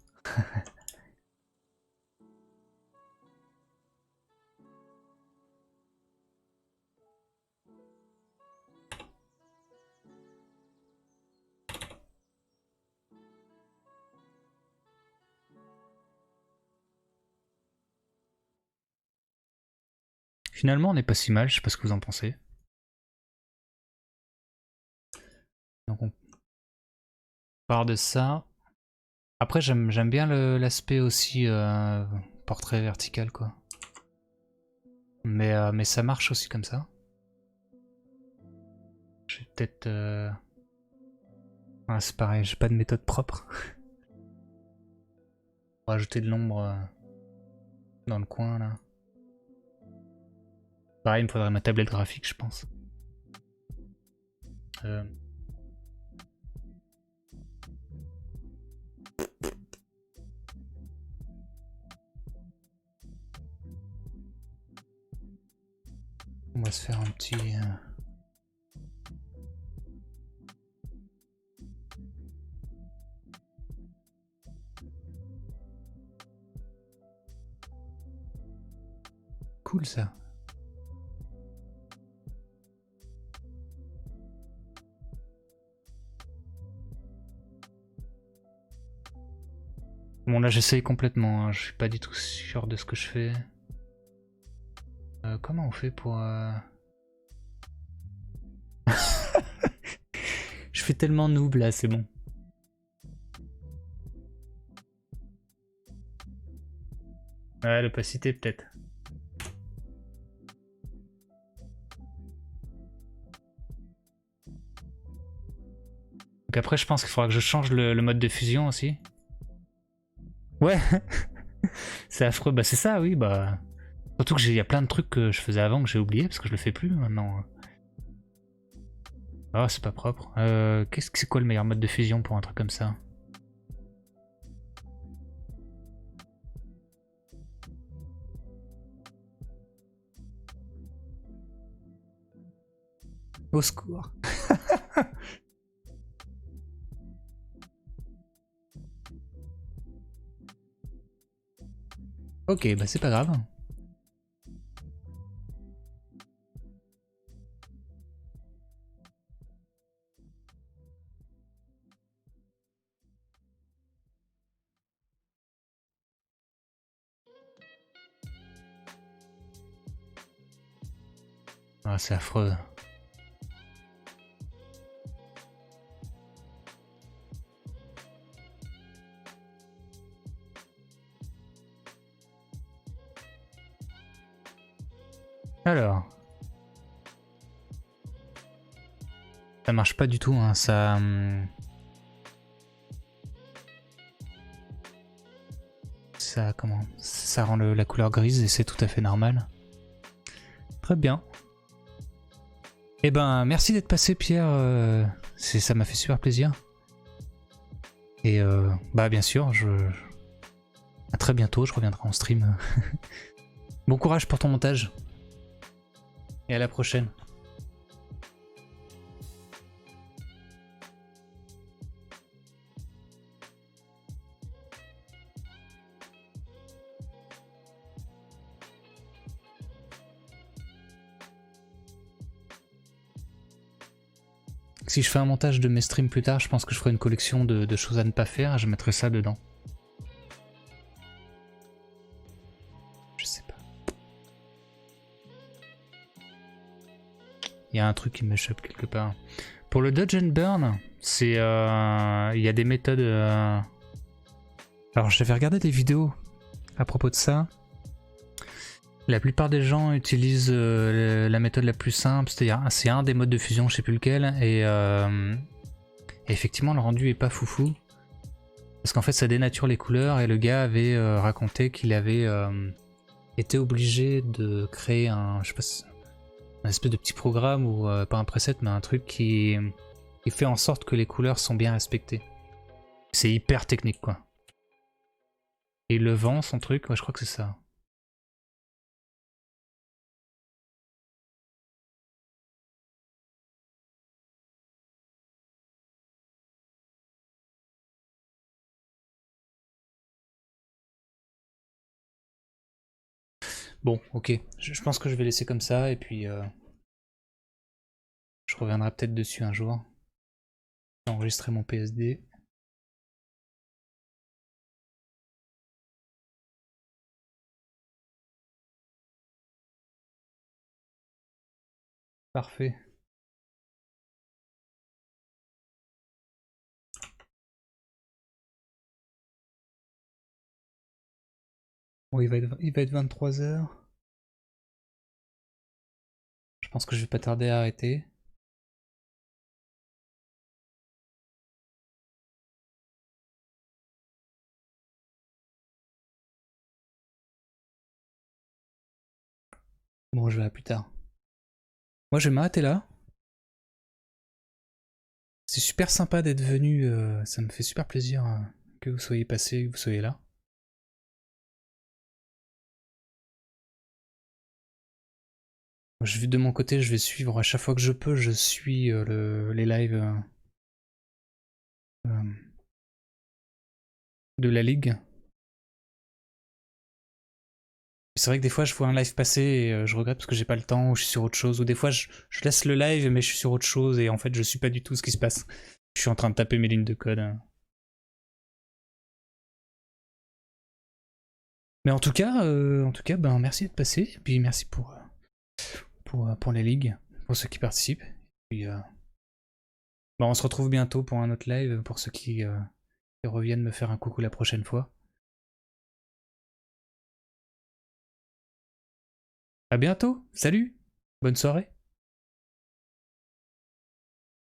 Finalement, on n'est pas si mal, je sais pas ce que vous en pensez. Donc on part de ça. Après, j'aime bien l'aspect aussi portrait vertical, quoi. Mais ça marche aussi comme ça. Je vais peut-être... Ah, c'est pareil, j'ai pas de méthode propre. On va rajouter de l'ombre dans le coin, là. Pareil, il me faudrait ma tablette graphique, je pense. On va se faire un petit... Cool ça. bon là j'essaye complètement, hein. Je suis pas du tout sûr de ce que je fais. Comment on fait pour... Je fais tellement noob là, c'est bon. Ouais, l'opacité peut-être. Donc après je pense qu'il faudra que je change le mode de fusion aussi. Ouais. C'est affreux, bah c'est ça, oui, bah... Surtout que y a plein de trucs que je faisais avant que j'ai oublié parce que je le fais plus maintenant. Ah, c'est pas propre. C'est quoi le meilleur mode de fusion pour un truc comme ça? Au secours. Ok, bah c'est pas grave. Ah, c'est affreux. Alors. Ça marche pas du tout, hein, ça... Ça, comment? Ça rend la couleur grise et c'est tout à fait normal. Très bien. Eh ben, merci d'être passé, Pierre. Ça m'a fait super plaisir. Et bah bien sûr, à très bientôt, je reviendrai en stream. Bon courage pour ton montage. Et à la prochaine. Si je fais un montage de mes streams plus tard, je pense que je ferai une collection de choses à ne pas faire et je mettrai ça dedans. Je sais pas. Il y a un truc qui m'échappe quelque part. Pour le Dodge and Burn, c'est... il y a des méthodes... Alors j'avais regardé des vidéos à propos de ça. La plupart des gens utilisent la méthode la plus simple, c'est un des modes de fusion, je sais plus lequel, et effectivement le rendu est pas foufou. Parce qu'en fait ça dénature les couleurs et le gars avait raconté qu'il avait été obligé de créer un, je sais pas, un espèce de petit programme ou pas un preset mais un truc qui fait en sorte que les couleurs sont bien respectées. C'est hyper technique quoi. Et il le vend son truc, ouais, je crois que c'est ça. Bon, ok, je pense que je vais laisser comme ça et puis je reviendrai peut-être dessus un jour. J'ai enregistré mon PSD. Parfait. Bon, il va être 23 h. Je pense que je vais pas tarder à arrêter. Bon, je vais à plus tard. Moi, je vais m'arrêter là. C'est super sympa d'être venu. Ça me fait super plaisir que vous soyez passé, que vous soyez là. De mon côté, je vais suivre à chaque fois que je peux. Je suis les lives de la ligue. C'est vrai que des fois je vois un live passer et je regrette parce que j'ai pas le temps ou je suis sur autre chose. Ou des fois je laisse le live mais je suis sur autre chose et en fait je suis pas du tout ce qui se passe. Je suis en train de taper mes lignes de code. Mais en tout cas, ben, merci d'être passé. Et puis merci pour la ligue, pour ceux qui participent. Et puis, ben, on se retrouve bientôt pour un autre live, pour ceux qui reviennent me faire un coucou la prochaine fois. À bientôt, salut, bonne soirée.